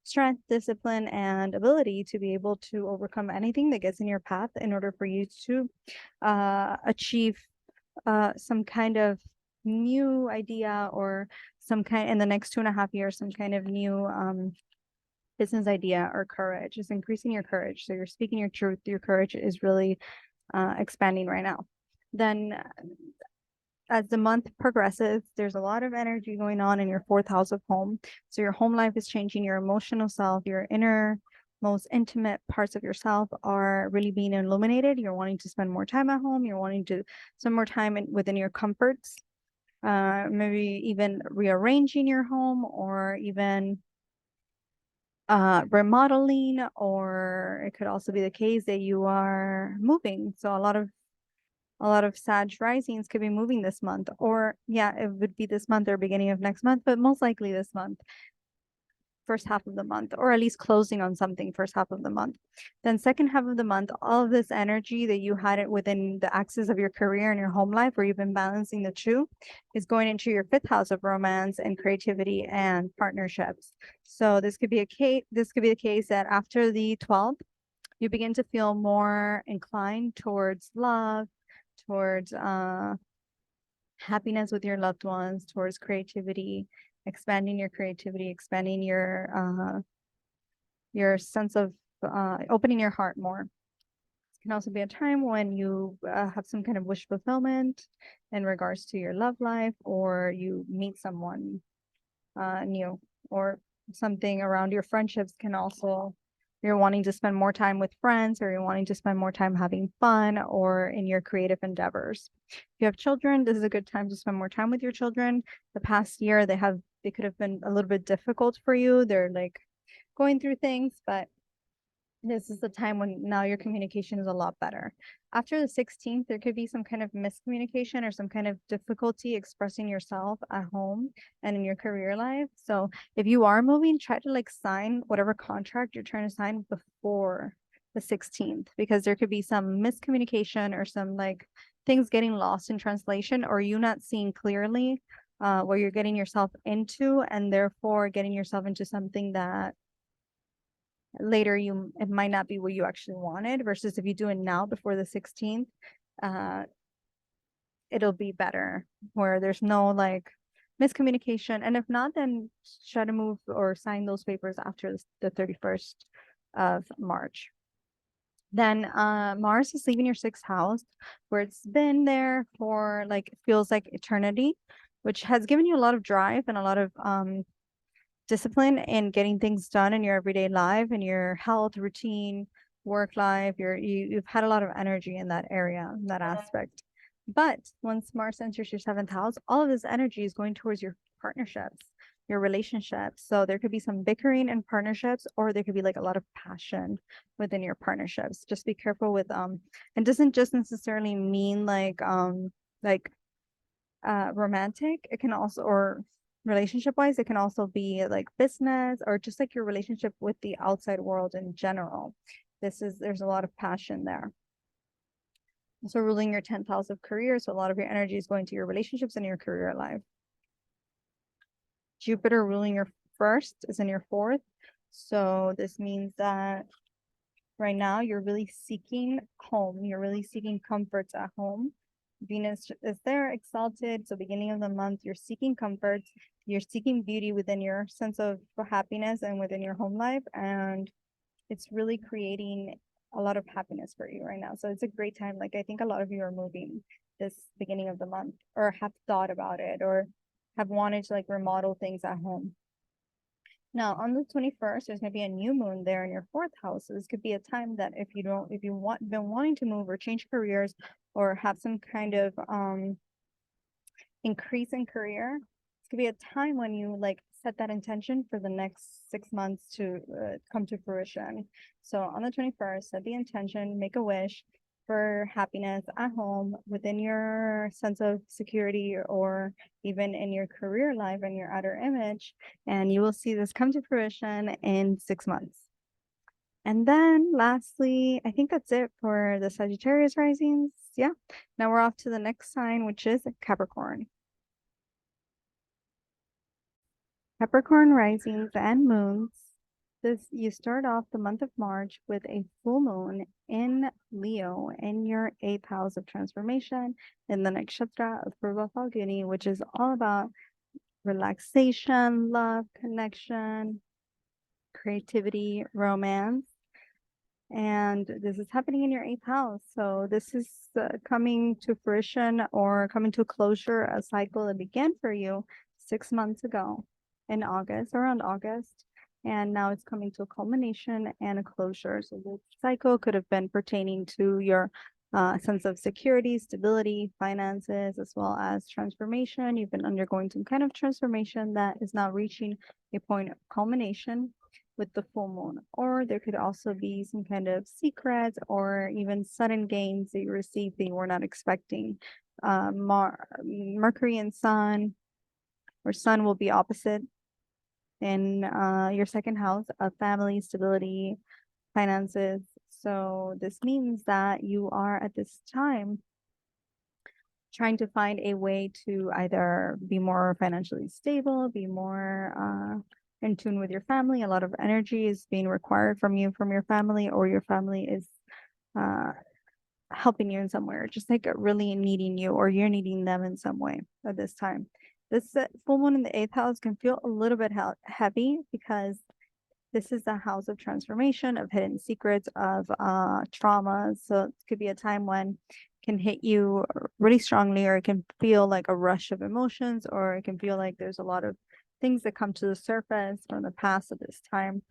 strength, discipline, and ability to be able to overcome anything that gets in your path in order for you to achieve some kind of new idea, or some kind in the next 2.5 years, some kind of new business idea or courage. Is increasing your courage. So you're speaking your truth. Your courage is really expanding right now. Then as the month progresses, there's a lot of energy going on in your fourth house of home. So your home life is changing. Your emotional self, your inner most intimate parts of yourself are really being illuminated. You're wanting to spend more time at home. You're wanting to spend more time within your comforts. Maybe even rearranging your home, or even remodeling, or it could also be the case that you are moving. So a lot of Sag risings could be moving this month, or yeah, it would be this month or beginning of next month, but most likely this month, first half of the month, or at least closing on something first half of the month. Then second half of the month, all of this energy that you had it within the axis of your career and your home life, where you've been balancing the two, is going into your fifth house of romance and creativity and partnerships. So this could be the case that after the 12th, you begin to feel more inclined towards love, towards happiness with your loved ones, towards creativity, expanding your creativity, expanding your sense of opening your heart more. It can also be a time when you have some kind of wish fulfillment in regards to your love life, or you meet someone new, or something around your friendships can also you're wanting to spend more time with friends, or you're wanting to spend more time having fun or in your creative endeavors. If you have children, this is a good time to spend more time with your children. The past year, they could have been a little bit difficult for you. They're like going through things, but this is the time when now your communication is a lot better. After the 16th, there could be some kind of miscommunication or some kind of difficulty expressing yourself at home and in your career life. So if you are moving, try to like sign whatever contract you're trying to sign before the 16th, because there could be some miscommunication or some like things getting lost in translation, or you not seeing clearly what you're getting yourself into, and therefore getting yourself into something that later it might not be what you actually wanted, versus if you do it now before the 16th, it'll be better, where there's no like miscommunication. And if not, then try to move or sign those papers after the 31st of March. Then Mars is leaving your 6th house, where it's been there for like, it feels like eternity, which has given you a lot of drive and a lot of discipline in getting things done in your everyday life and your health routine, work life. You've had a lot of energy in that area, in that aspect. But once Mars enters your 7th house, all of this energy is going towards your partnerships, your relationships. So there could be some bickering in partnerships, or there could be like a lot of passion within your partnerships. Just be careful with it doesn't just necessarily mean like romantic. It can also, or relationship wise, it can also be like business, or just like your relationship with the outside world in general. There's a lot of passion there. So ruling your 10th house of career, so a lot of your energy is going to your relationships and your career life. Jupiter ruling your 1st is in your 4th. So this means that right now you're really seeking home. You're really seeking comforts at home. Venus is there, exalted. So beginning of the month, you're seeking comforts. You're seeking beauty within your sense of happiness and within your home life. And it's really creating a lot of happiness for you right now. So it's a great time. Like, I think a lot of you are moving this beginning of the month, or have thought about it, or have wanted to like remodel things at home. Now, on the 21st, there's going to be a new moon there in your 4th house. So this could be a time that if you been wanting to move or change careers, or have some kind of increase in career, it's gonna be a time when you like set that intention for the next 6 months to come to fruition. So on the 21st, set the intention, make a wish for happiness at home, within your sense of security, or even in your career life and your outer image, and you will see this come to fruition in 6 months. And then lastly, I think that's it for the Sagittarius risings. Yeah. Now we're off to the next sign, which is Capricorn. Capricorn risings and moons. You start off the month of March with a full moon in Leo in your 8th house of transformation, in the nakshatra of Purva Falguni, which is all about relaxation, love, connection, creativity, romance. And this is happening in your 8th house. So this is coming to fruition, or coming to closure, a cycle that began for you 6 months ago in August, around August. And now it's coming to a culmination and a closure. So the cycle could have been pertaining to your sense of security, stability, finances, as well as transformation. You've been undergoing some kind of transformation that is now reaching a point of culmination with the full moon. Or there could also be some kind of secrets or even sudden gains that you receive that you were not expecting. Mercury and Sun, or Sun will be opposite in your 2nd house of family, stability, finances. So this means that you are at this time trying to find a way to either be more financially stable, be more in tune with your family. A lot of energy is being required from you, from your family, or your family is helping you in some way, or just like really needing you, or you're needing them in some way at this time. This full moon in the 8th house can feel a little bit heavy, because this is the house of transformation, of hidden secrets, of traumas. So it could be a time when it can hit you really strongly, or it can feel like a rush of emotions, or it can feel like there's a lot of things that come to the surface from the past at this time.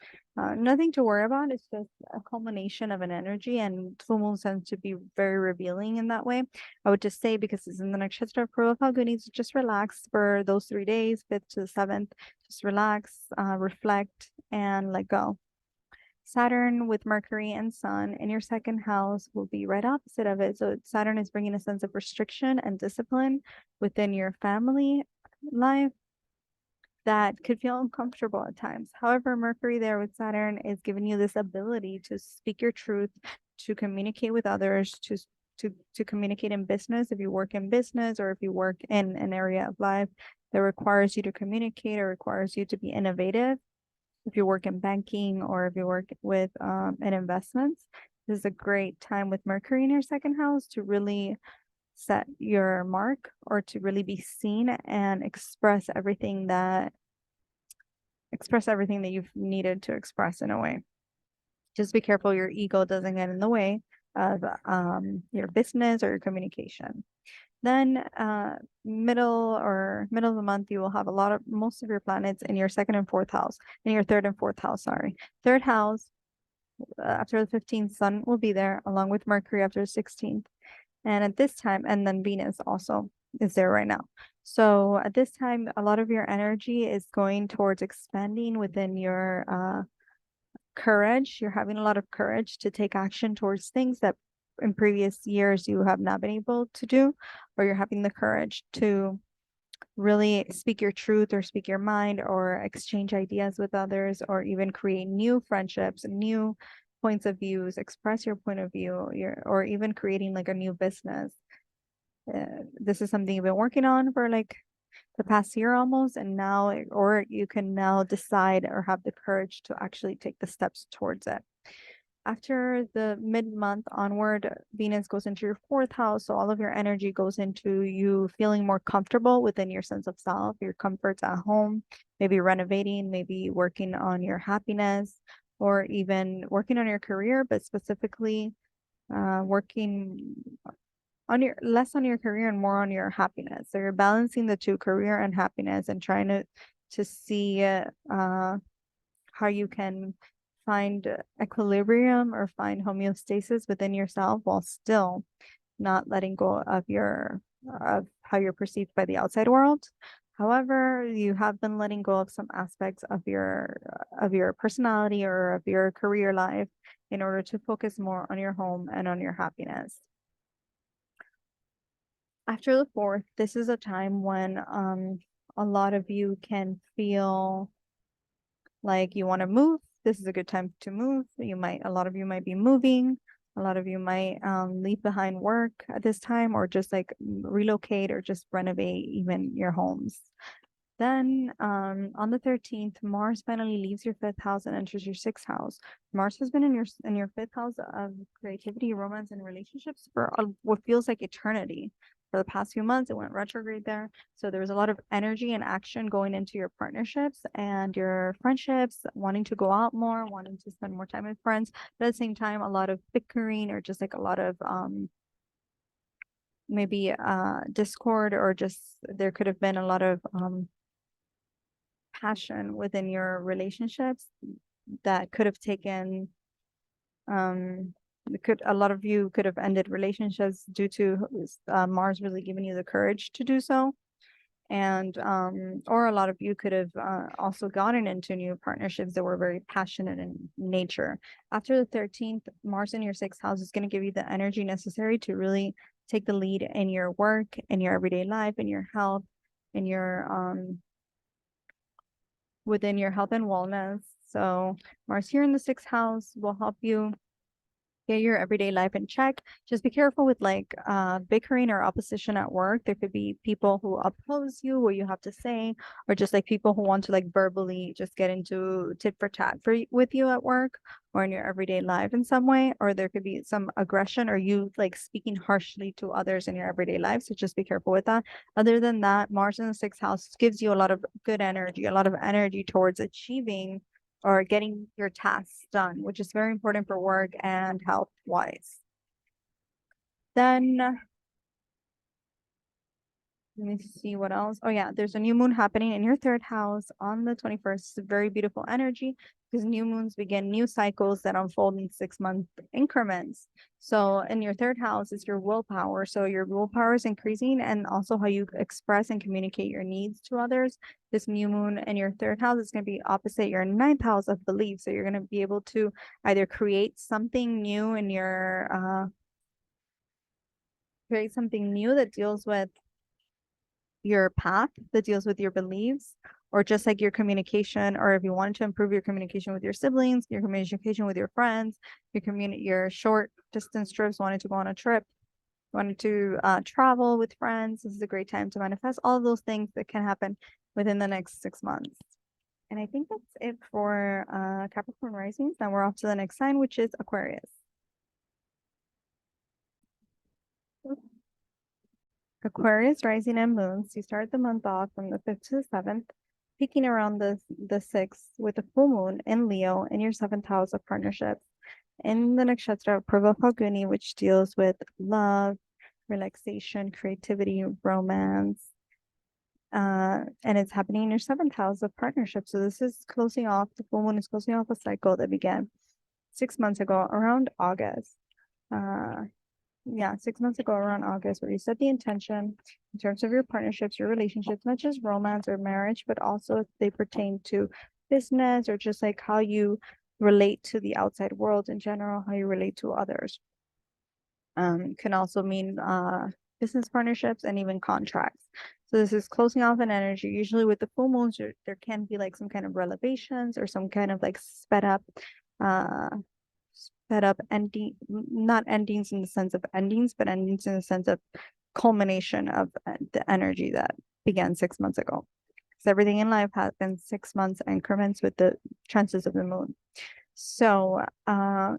Nothing to worry about. It's just a culmination of an energy, and full moons tend to be very revealing in that way. I would just say, because it's in the nakshatra of Purva Falguni, just relax for those 3 days, 5th to the 7th. Just relax, reflect, and let go. Saturn with Mercury and Sun in your second house will be right opposite of it. So Saturn is bringing a sense of restriction and discipline within your family life that could feel uncomfortable at times. However, Mercury there with Saturn is giving you this ability to speak your truth, to communicate with others, to communicate in business. If you work in business, or if you work in an area of life that requires you to communicate or requires you to be innovative, if you work in banking or if you work with in investments, this is a great time with Mercury in your second house to really set your mark, or to really be seen and express everything that you've needed to express in a way. Just be careful your ego doesn't get in the way of your business or your communication. Then middle of the month, you will have most of your planets in your second and fourth house, in your third and fourth house, sorry. Third house, after the 15th, Sun will be there along with Mercury after the 16th. And at this time, and then Venus also is there right now. So at this time, a lot of your energy is going towards expanding within your courage. You're having a lot of courage to take action towards things that in previous years you have not been able to do, or you're having the courage to really speak your truth or speak your mind or exchange ideas with others, or even create new friendships, new points of views, express your point of view, or even creating like a new business. This is something you've been working on for like the past year almost, and now, or you can now decide or have the courage to actually take the steps towards it. After the mid-month onward, Venus goes into your fourth house, so all of your energy goes into you feeling more comfortable within your sense of self, your comforts at home, maybe renovating, maybe working on your happiness, or even working on your career, but specifically working on your less on your career and more on your happiness. So you're balancing the two, career and happiness, and trying to see how you can find equilibrium or find homeostasis within yourself while still not letting go of how you're perceived by the outside world. However, you have been letting go of some aspects of your personality or of your career life in order to focus more on your home and on your happiness. After the 4th, this is a time when a lot of you can feel like you want to move. This is a good time to move. A lot of you might be moving. A lot of you might leave behind work at this time, or just like relocate or just renovate even your homes. Then on the 13th, Mars finally leaves your 5th house and enters your 6th house. Mars has been in your 5th house of creativity, romance, and relationships for what feels like eternity. For the past few months, it went retrograde there. So there was a lot of energy and action going into your partnerships and your friendships, wanting to go out more, wanting to spend more time with friends. But at the same time, a lot of bickering, or just like a lot of maybe discord, or just there could have been a lot of passion within your relationships that could have taken a lot of you could have ended relationships due to Mars really giving you the courage to do so. And or a lot of you could have also gotten into new partnerships that were very passionate in nature. After the 13th, Mars in your 6th house is going to give you the energy necessary to really take the lead in your work, in your everyday life, in your health, in your within your health and wellness. So Mars here in the 6th house will help you get your everyday life in check. Just be careful with like bickering or opposition at work. There could be people who oppose you, what you have to say, or just like people who want to like verbally just get into tit for tat with you at work or in your everyday life in some way. Or there could be some aggression, or you like speaking harshly to others in your everyday life. So just be careful with that. Other than that, Mars in the 6th house gives you a lot of good energy, a lot of energy towards achieving or getting your tasks done, which is very important for work and health wise. Then Let me see what else. Oh yeah, there's a new moon happening in your third house on the 21st. It's a very beautiful energy because new moons begin new cycles that unfold in 6-month increments. So in your third house is your willpower. So your willpower is increasing and also how you express and communicate your needs to others. This new moon in your third house is going to be opposite your ninth house of belief. So you're going to be able to either create something new in your create something new that deals with your path, that deals with your beliefs, or just like your communication, or if you wanted to improve your communication with your siblings, your communication with your friends, your short distance trips, wanted to go on a trip, wanted to travel with friends. This is a great time to manifest all of those things that can happen within the next 6 months. And I think that's it for Capricorn risings. Now we're off to the next sign, which is Aquarius. Aquarius rising and moons. You start the month off from the 5th to the 7th, peaking around the 6th with a full moon in Leo in your 7th house of partnerships. In the nakshatra of Purva Phalguni, which deals with love, relaxation, creativity, romance. And it's happening in your 7th house of partnerships. So this is closing off, the full moon is closing off a cycle that began 6 months ago around August. Yeah, 6 months ago around August, where you set the intention in terms of your partnerships, your relationships, not just romance or marriage, but also if they pertain to business or just like how you relate to the outside world in general, how you relate to others. Can also mean business partnerships and even contracts. So this is closing off an energy. Usually with the full moons, there can be like some kind of revelations or some kind of like uh sped up ending, not endings in the sense of endings, but endings in the sense of culmination of the energy that began 6 months ago. Because everything in life happens 6 months increments with the trances of the moon. So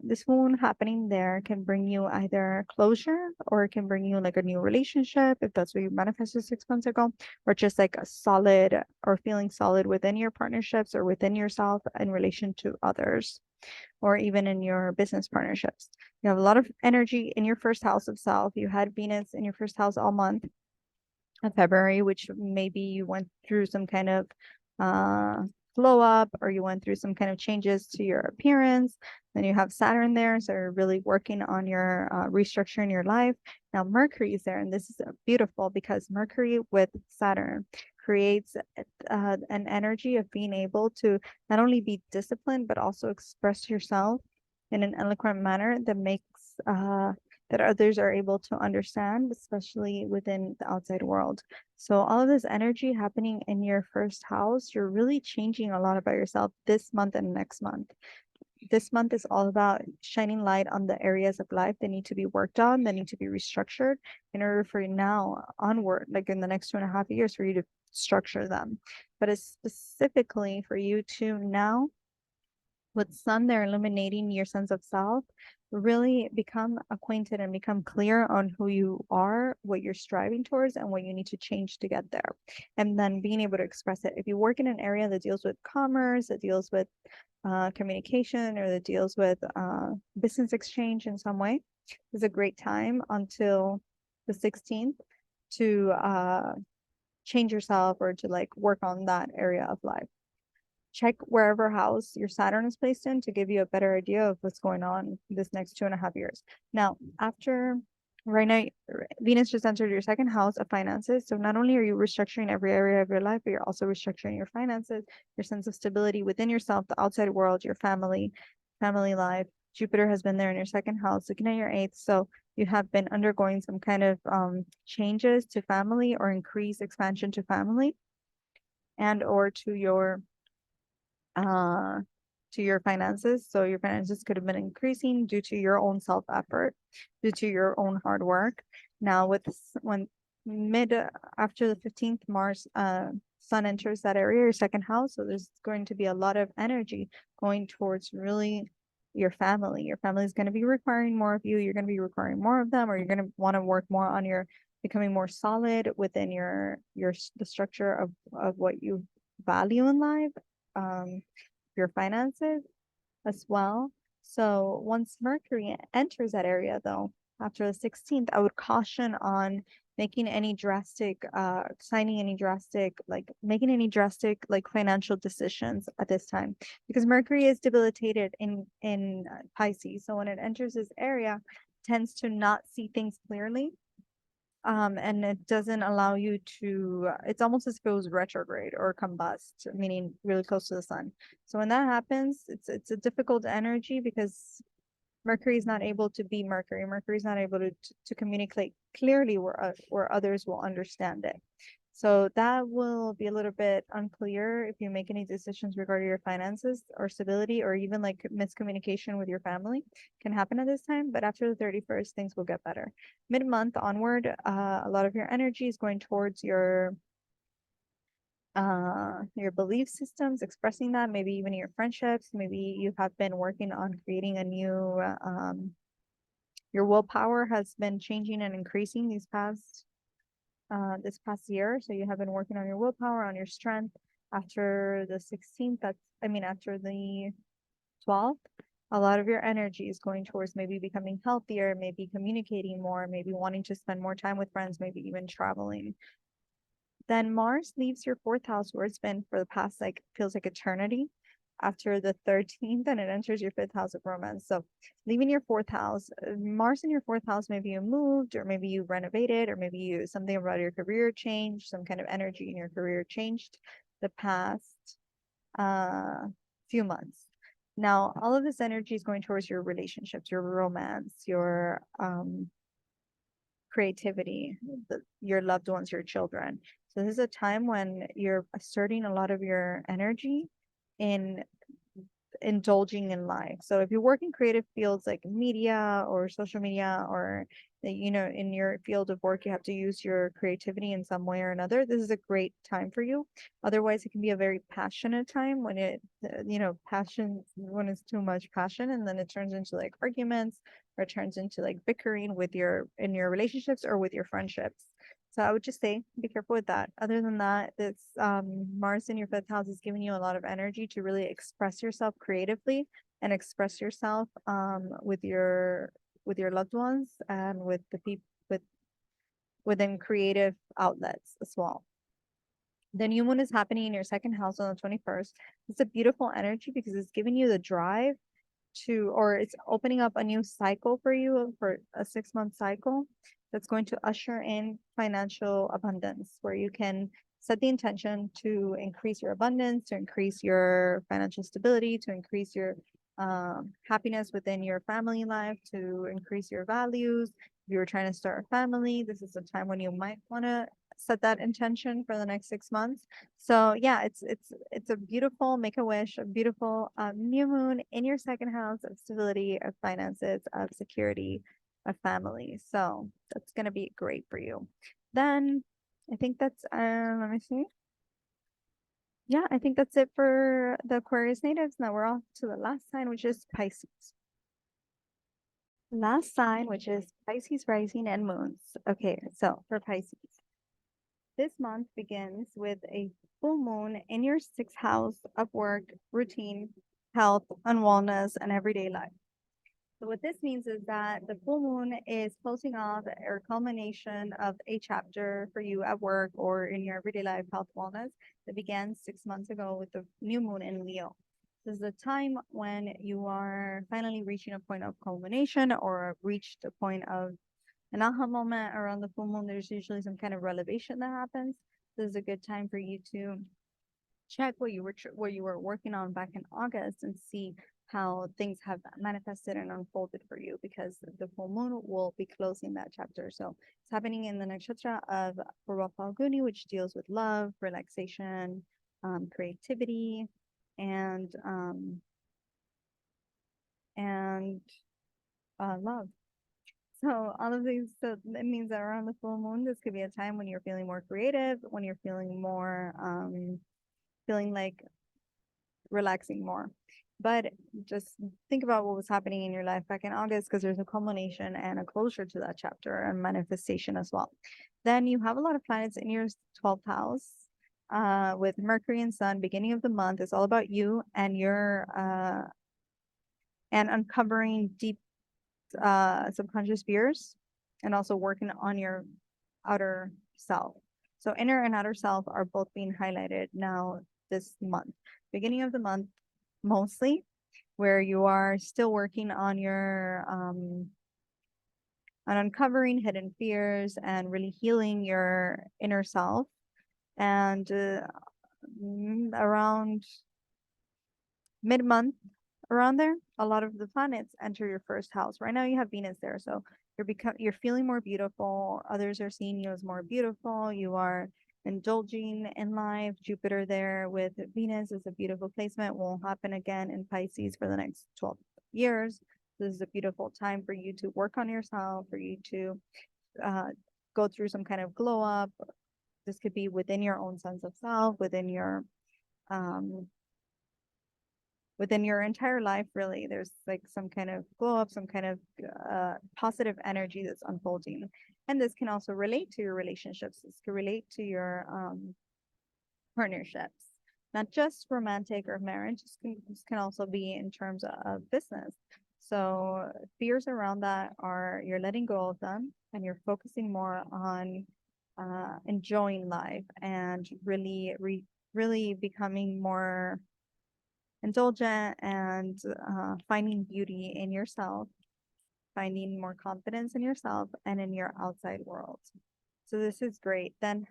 this moon happening there can bring you either closure or it can bring you like a new relationship if that's what you manifested 6 months ago, or just like a solid or feeling solid within your partnerships or within yourself in relation to others, or even in your business partnerships. You have a lot of energy in your first house of self. You had Venus in your first house all month of February, which maybe you went through some kind of glow up or you went through some kind of changes to your appearance. Then you have Saturn there, so you're really working on your restructuring your life. Now Mercury is there, and this is beautiful because Mercury with Saturn creates an energy of being able to not only be disciplined but also express yourself in an eloquent manner that makes that others are able to understand, especially within the outside world. So all of this energy happening in your first house, you're really changing a lot about yourself this month and next month. This month is all about shining light on the areas of life that need to be worked on, that need to be restructured in order for you now onward, like in the next 2.5 years, for you to structure them. But it's specifically for you to now, with sun there illuminating your sense of self, really become acquainted and become clear on who you are, what you're striving towards, and what you need to change to get there. And then being able to express it. If you work in an area that deals with commerce, that deals with communication, or that deals with business exchange in some way, is a great time until the 16th to change yourself or to like work on that area of life. Check wherever house your Saturn is placed in to give you a better idea of what's going on this next 2.5 years. Now, after right now, Venus just entered your second house of finances. So not only are you restructuring every area of your life, but you're also restructuring your finances, your sense of stability within yourself, the outside world, your family life. Jupiter has been there in your second house, looking at your eighth. So you have been undergoing some kind of changes to family or increased expansion to family and or to your finances. So your finances could have been increasing due to your own self effort, due to your own hard work. Now with when mid after the 15th Mars sun enters that area, your second house. So there's going to be a lot of energy going towards really your family. Your family is going to be requiring more of you. You're going to be requiring more of them, or you're going to want to work more on your becoming more solid within the structure of what you value in life, your finances as well. So once Mercury enters that area, though, after the 16th, I would caution on making any drastic, signing any drastic, like making any drastic, like financial decisions at this time, because Mercury is debilitated in Pisces. So when it enters this area, tends to not see things clearly. And it doesn't allow you to, it's almost as if it was retrograde or combust, meaning really close to the sun. So when that happens, it's a difficult energy because Mercury is not able to be Mercury. Mercury is not able to communicate clearly where others will understand it. So that will be a little bit unclear if you make any decisions regarding your finances or stability, or even like miscommunication with your family can happen at this time. But after the 31st, things will get better. Mid-month onward, a lot of your energy is going towards your belief systems, expressing that, maybe even your friendships. Maybe you have been working on creating a new your willpower has been changing and increasing this past year. So you have been working on your willpower, on your strength. After the 16th, after the 12th, a lot of your energy is going towards maybe becoming healthier, maybe communicating more, maybe wanting to spend more time with friends, maybe even traveling. Then Mars leaves your fourth house where it's been for the past, like, feels like eternity, after the 13th, and it enters your fifth house of romance. So leaving your fourth house, Mars in your fourth house, maybe you moved, or maybe you renovated, or maybe you something about your career changed, some kind of energy in your career changed the past few months. Now, all of this energy is going towards your relationships, your romance, your creativity, your loved ones, your children. So this is a time when you're asserting a lot of your energy in indulging in life. So if you work in creative fields like media or social media, or in your field of work, you have to use your creativity in some way or another, this is a great time for you. Otherwise, it can be a very passionate time when passion, when it's too much passion, and then it turns into like arguments, or it turns into like bickering in your relationships or with your friendships. So I would just say be careful with that. Other than that, this Mars in your fifth house is giving you a lot of energy to really express yourself creatively and express yourself with your loved ones and with the people within creative outlets as well. The new moon is happening in your second house on the 21st. It's a beautiful energy because it's giving you the drive or it's opening up a new cycle for you, for a 6-month cycle that's going to usher in financial abundance, where you can set the intention to increase your abundance, to increase your financial stability, to increase your happiness within your family life, to increase your values. If you're trying to start a family, this is a time when you might want to set that intention for the next 6 months. So yeah, it's a beautiful, make a wish, a beautiful new moon in your second house of stability, of finances, of security, of family. So that's gonna be great for you. Then I think that's let me see. Yeah, I think that's it for the Aquarius natives. Now we're off to the last sign, which is Pisces. Last sign, which is Pisces rising and moons. Okay, so for Pisces, this month begins with a full moon in your sixth house of work, routine, health, and wellness, and everyday life. So what this means is that the full moon is closing off or culmination of a chapter for you at work or in your everyday life, health, wellness, that began 6 months ago with the new moon in Leo. This is a time when you are finally reaching a point of culmination, or reached a point of an aha moment around the full moon. There's usually some kind of revelation that happens. This is a good time for you to check what you were working on back in August, and see how things have manifested and unfolded for you, because the full moon will be closing that chapter. So it's happening in the nakshatra of Purva Falguni, which deals with love, relaxation, creativity, and love. So all of these, so it means that around the full moon, this could be a time when you're feeling more creative, when you're feeling more, feeling like relaxing more. But just think about what was happening in your life back in August, because there's a culmination and a closure to that chapter, and manifestation as well. Then you have a lot of planets in your 12th house, with Mercury and Sun. Beginning of the month is all about you and your and uncovering deep subconscious fears, and also working on your outer self. So inner and outer self are both being highlighted now this month. Beginning of the month, mostly, where you are still working on your on uncovering hidden fears and really healing your inner self. And around mid-month, around there, a lot of the planets enter your first house. Right now you have Venus there, so you're feeling more beautiful. Others are seeing you as more beautiful. You are indulging in life. Jupiter there with Venus is a beautiful placement. Will happen again in Pisces for the next 12 years. This is a beautiful time for you to work on yourself, for you to go through some kind of glow up. This could be within your own sense of self, um, within your entire life, really. There's like some kind of glow up, some kind of positive energy that's unfolding. And this can also relate to your relationships. This can relate to your partnerships, not just romantic or marriage. This can also be in terms of business. So fears around that are you're letting go of them and you're focusing more on enjoying life and really becoming more indulgent and finding beauty in yourself, finding more confidence in yourself and in your outside world. So this is great. Then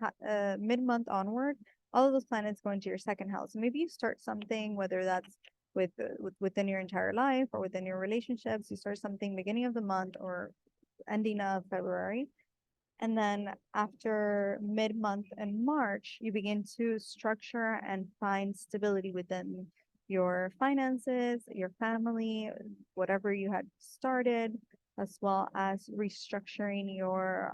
mid-month onward, all of those planets go into your second house. Maybe you start something, whether that's within your entire life or within your relationships. You start something beginning of the month or ending of February. And then after mid-month in March, you begin to structure and find stability within your finances, your family, whatever you had started, as well as restructuring your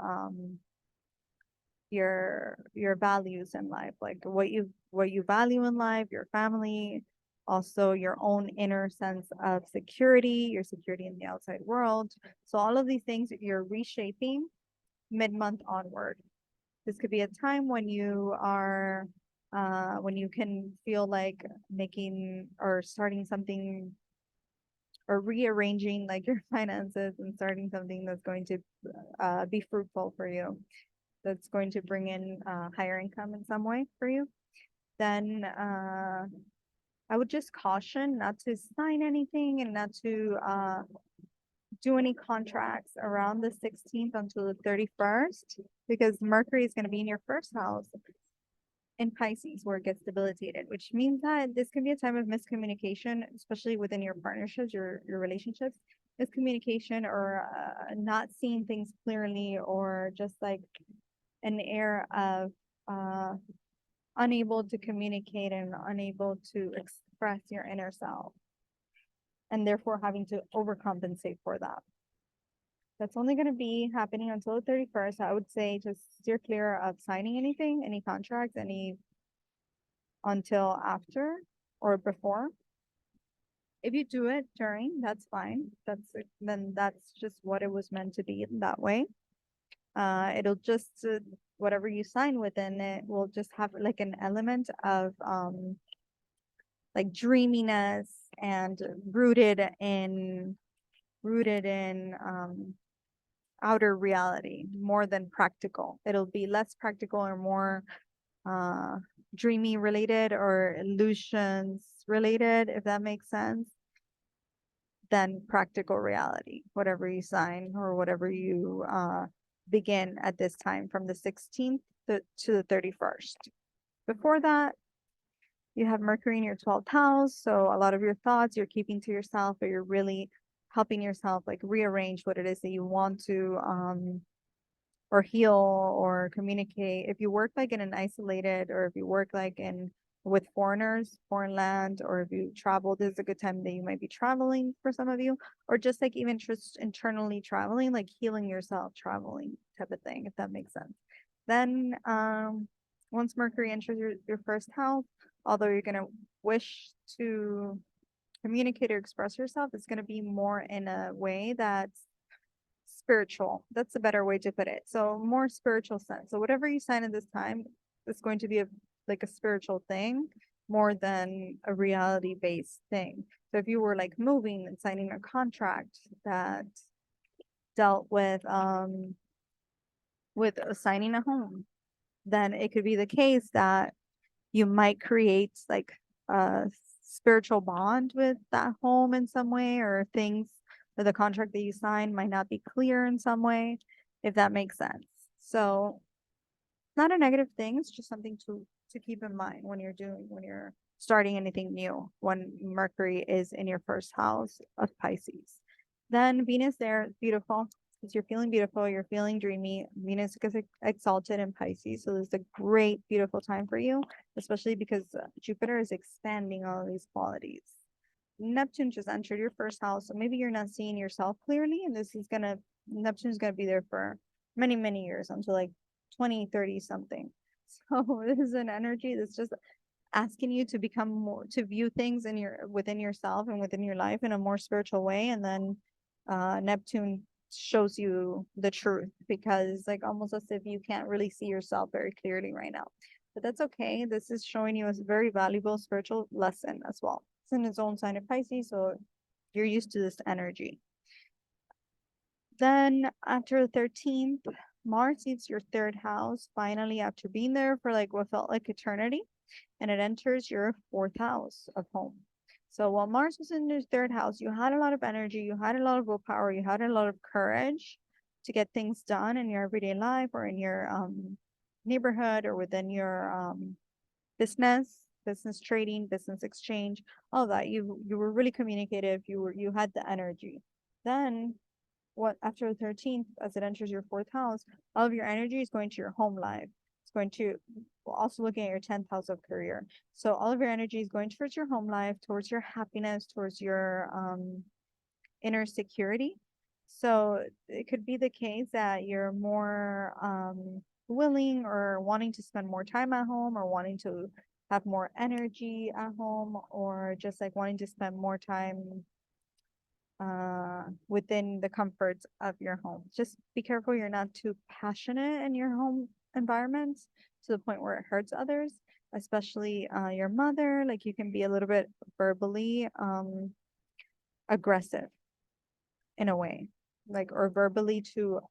values in life, like what you value in life, your family, also your own inner sense of security, your security in the outside world. So all of these things you're reshaping mid-month onward. This could be a time when you can feel like making or starting something or rearranging like your finances and starting something that's going to be fruitful for you, that's going to bring in higher income in some way for you. Then I would just caution not to sign anything and not to do any contracts around the 16th until the 31st, because Mercury is going to be in your first house in Pisces where it gets debilitated, which means that this can be a time of miscommunication, especially within your partnerships, your relationships, miscommunication or not seeing things clearly, or just like an air of unable to communicate and unable to express your inner self, and therefore having to overcompensate for that. That's only going to be happening until the 31st. I would say just steer clear of signing anything, any contracts, until after or before. If you do it during, that's fine. Then that's just what it was meant to be in that way. It'll just whatever you sign within it will just have like an element of like dreaminess and rooted in outer reality more than practical. It'll be less practical or more dreamy related or illusions related, if that makes sense, than practical reality, whatever you sign or whatever you begin at this time from the 16th to the 31st. Before that, you have Mercury in your 12th house. So a lot of your thoughts you're keeping to yourself, but you're really helping yourself like rearrange what it is that you want to or heal or communicate. If you work like in an isolated, or if you work like in with foreigners, foreign land, or if you travel, this is a good time that you might be traveling for some of you, or just like even just internally traveling, like healing yourself, traveling type of thing, if that makes sense. Then once Mercury enters your first house, although you're gonna wish to communicate or express yourself, it's gonna be more in a way that's spiritual. That's a better way to put it. So more spiritual sense. So whatever you sign at this time is going to be like a spiritual thing more than a reality based thing. So if you were like moving and signing a contract that dealt with with assigning a home, then it could be the case that you might create like a spiritual bond with that home in some way, or things or the contract that you sign might not be clear in some way, if that makes sense. So not a negative thing, it's just something to keep in mind when you're starting anything new, when Mercury is in your first house of Pisces. Then Venus there, beautiful. Because you're feeling beautiful, you're feeling dreamy. Venus gets exalted in Pisces, so this is a great, beautiful time for you, especially because Jupiter is expanding all these qualities. Neptune just entered your first house, so maybe you're not seeing yourself clearly, and Neptune's gonna be there for many, many years until like 20, 30 something. So this is an energy that's just asking you to become more, to view things within yourself and within your life in a more spiritual way. And then Neptune shows you the truth, because like almost as if you can't really see yourself very clearly right now. But that's okay. This is showing you a very valuable spiritual lesson as well. It's in its own sign of Pisces, so you're used to this energy. Then after the 13th, Mars leaves your third house, finally, after being there for like what felt like eternity, and it enters your fourth house of home. So while Mars was in your third house, you had a lot of energy, you had a lot of willpower, you had a lot of courage to get things done in your everyday life, or in your neighborhood, or within your business trading, business exchange, all that. You were really communicative, you had the energy. Then what after the 13th, as it enters your fourth house, all of your energy is going to your home life. It's going to also looking at your 10th house of career. So all of your energy is going towards your home life, towards your happiness, towards your inner security. So it could be the case that you're more willing or wanting to spend more time at home, or wanting to have more energy at home, or just like wanting to spend more time within the comforts of your home. Just be careful you're not too passionate in your home environment to the point where it hurts others, especially your mother. Like you can be a little bit verbally aggressive in a way, like, or verbally too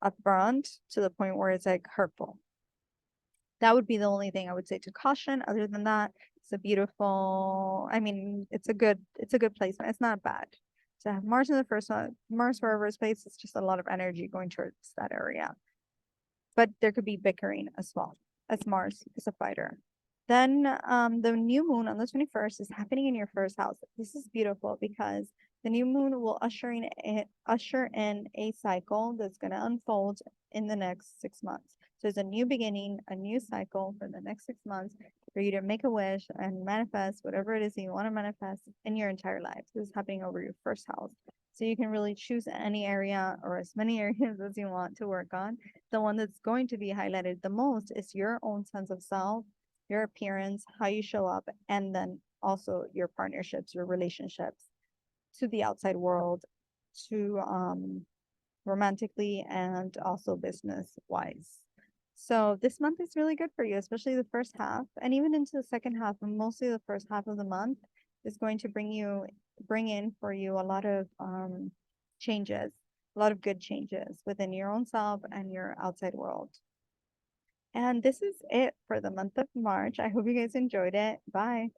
upfront to the point where it's like hurtful. That would be the only thing I would say to caution. Other than that, it's a beautiful, I mean, it's a good placement. It's not bad. To have Mars in the first one, Mars wherever it's placed, it's just a lot of energy going towards that area. But there could be bickering as well, as Mars is a fighter. Then the new moon on the 21st is happening in your first house. This is beautiful because the new moon will usher in a cycle that's going to unfold in the next 6 months. So it's a new beginning, a new cycle for the next 6 months for you to make a wish and manifest whatever it is that you want to manifest in your entire life. This is happening over your first house. So you can really choose any area or as many areas as you want to work on. The one that's going to be highlighted the most is your own sense of self, your appearance, how you show up, and then also your partnerships, your relationships to the outside world, to romantically and also business wise. So this month is really good for you, especially the first half, and even into the second half, and mostly the first half of the month is going to bring in for you a lot of changes, a lot of good changes within your own self and your outside world. And this is it for the month of March. I hope you guys enjoyed it. Bye.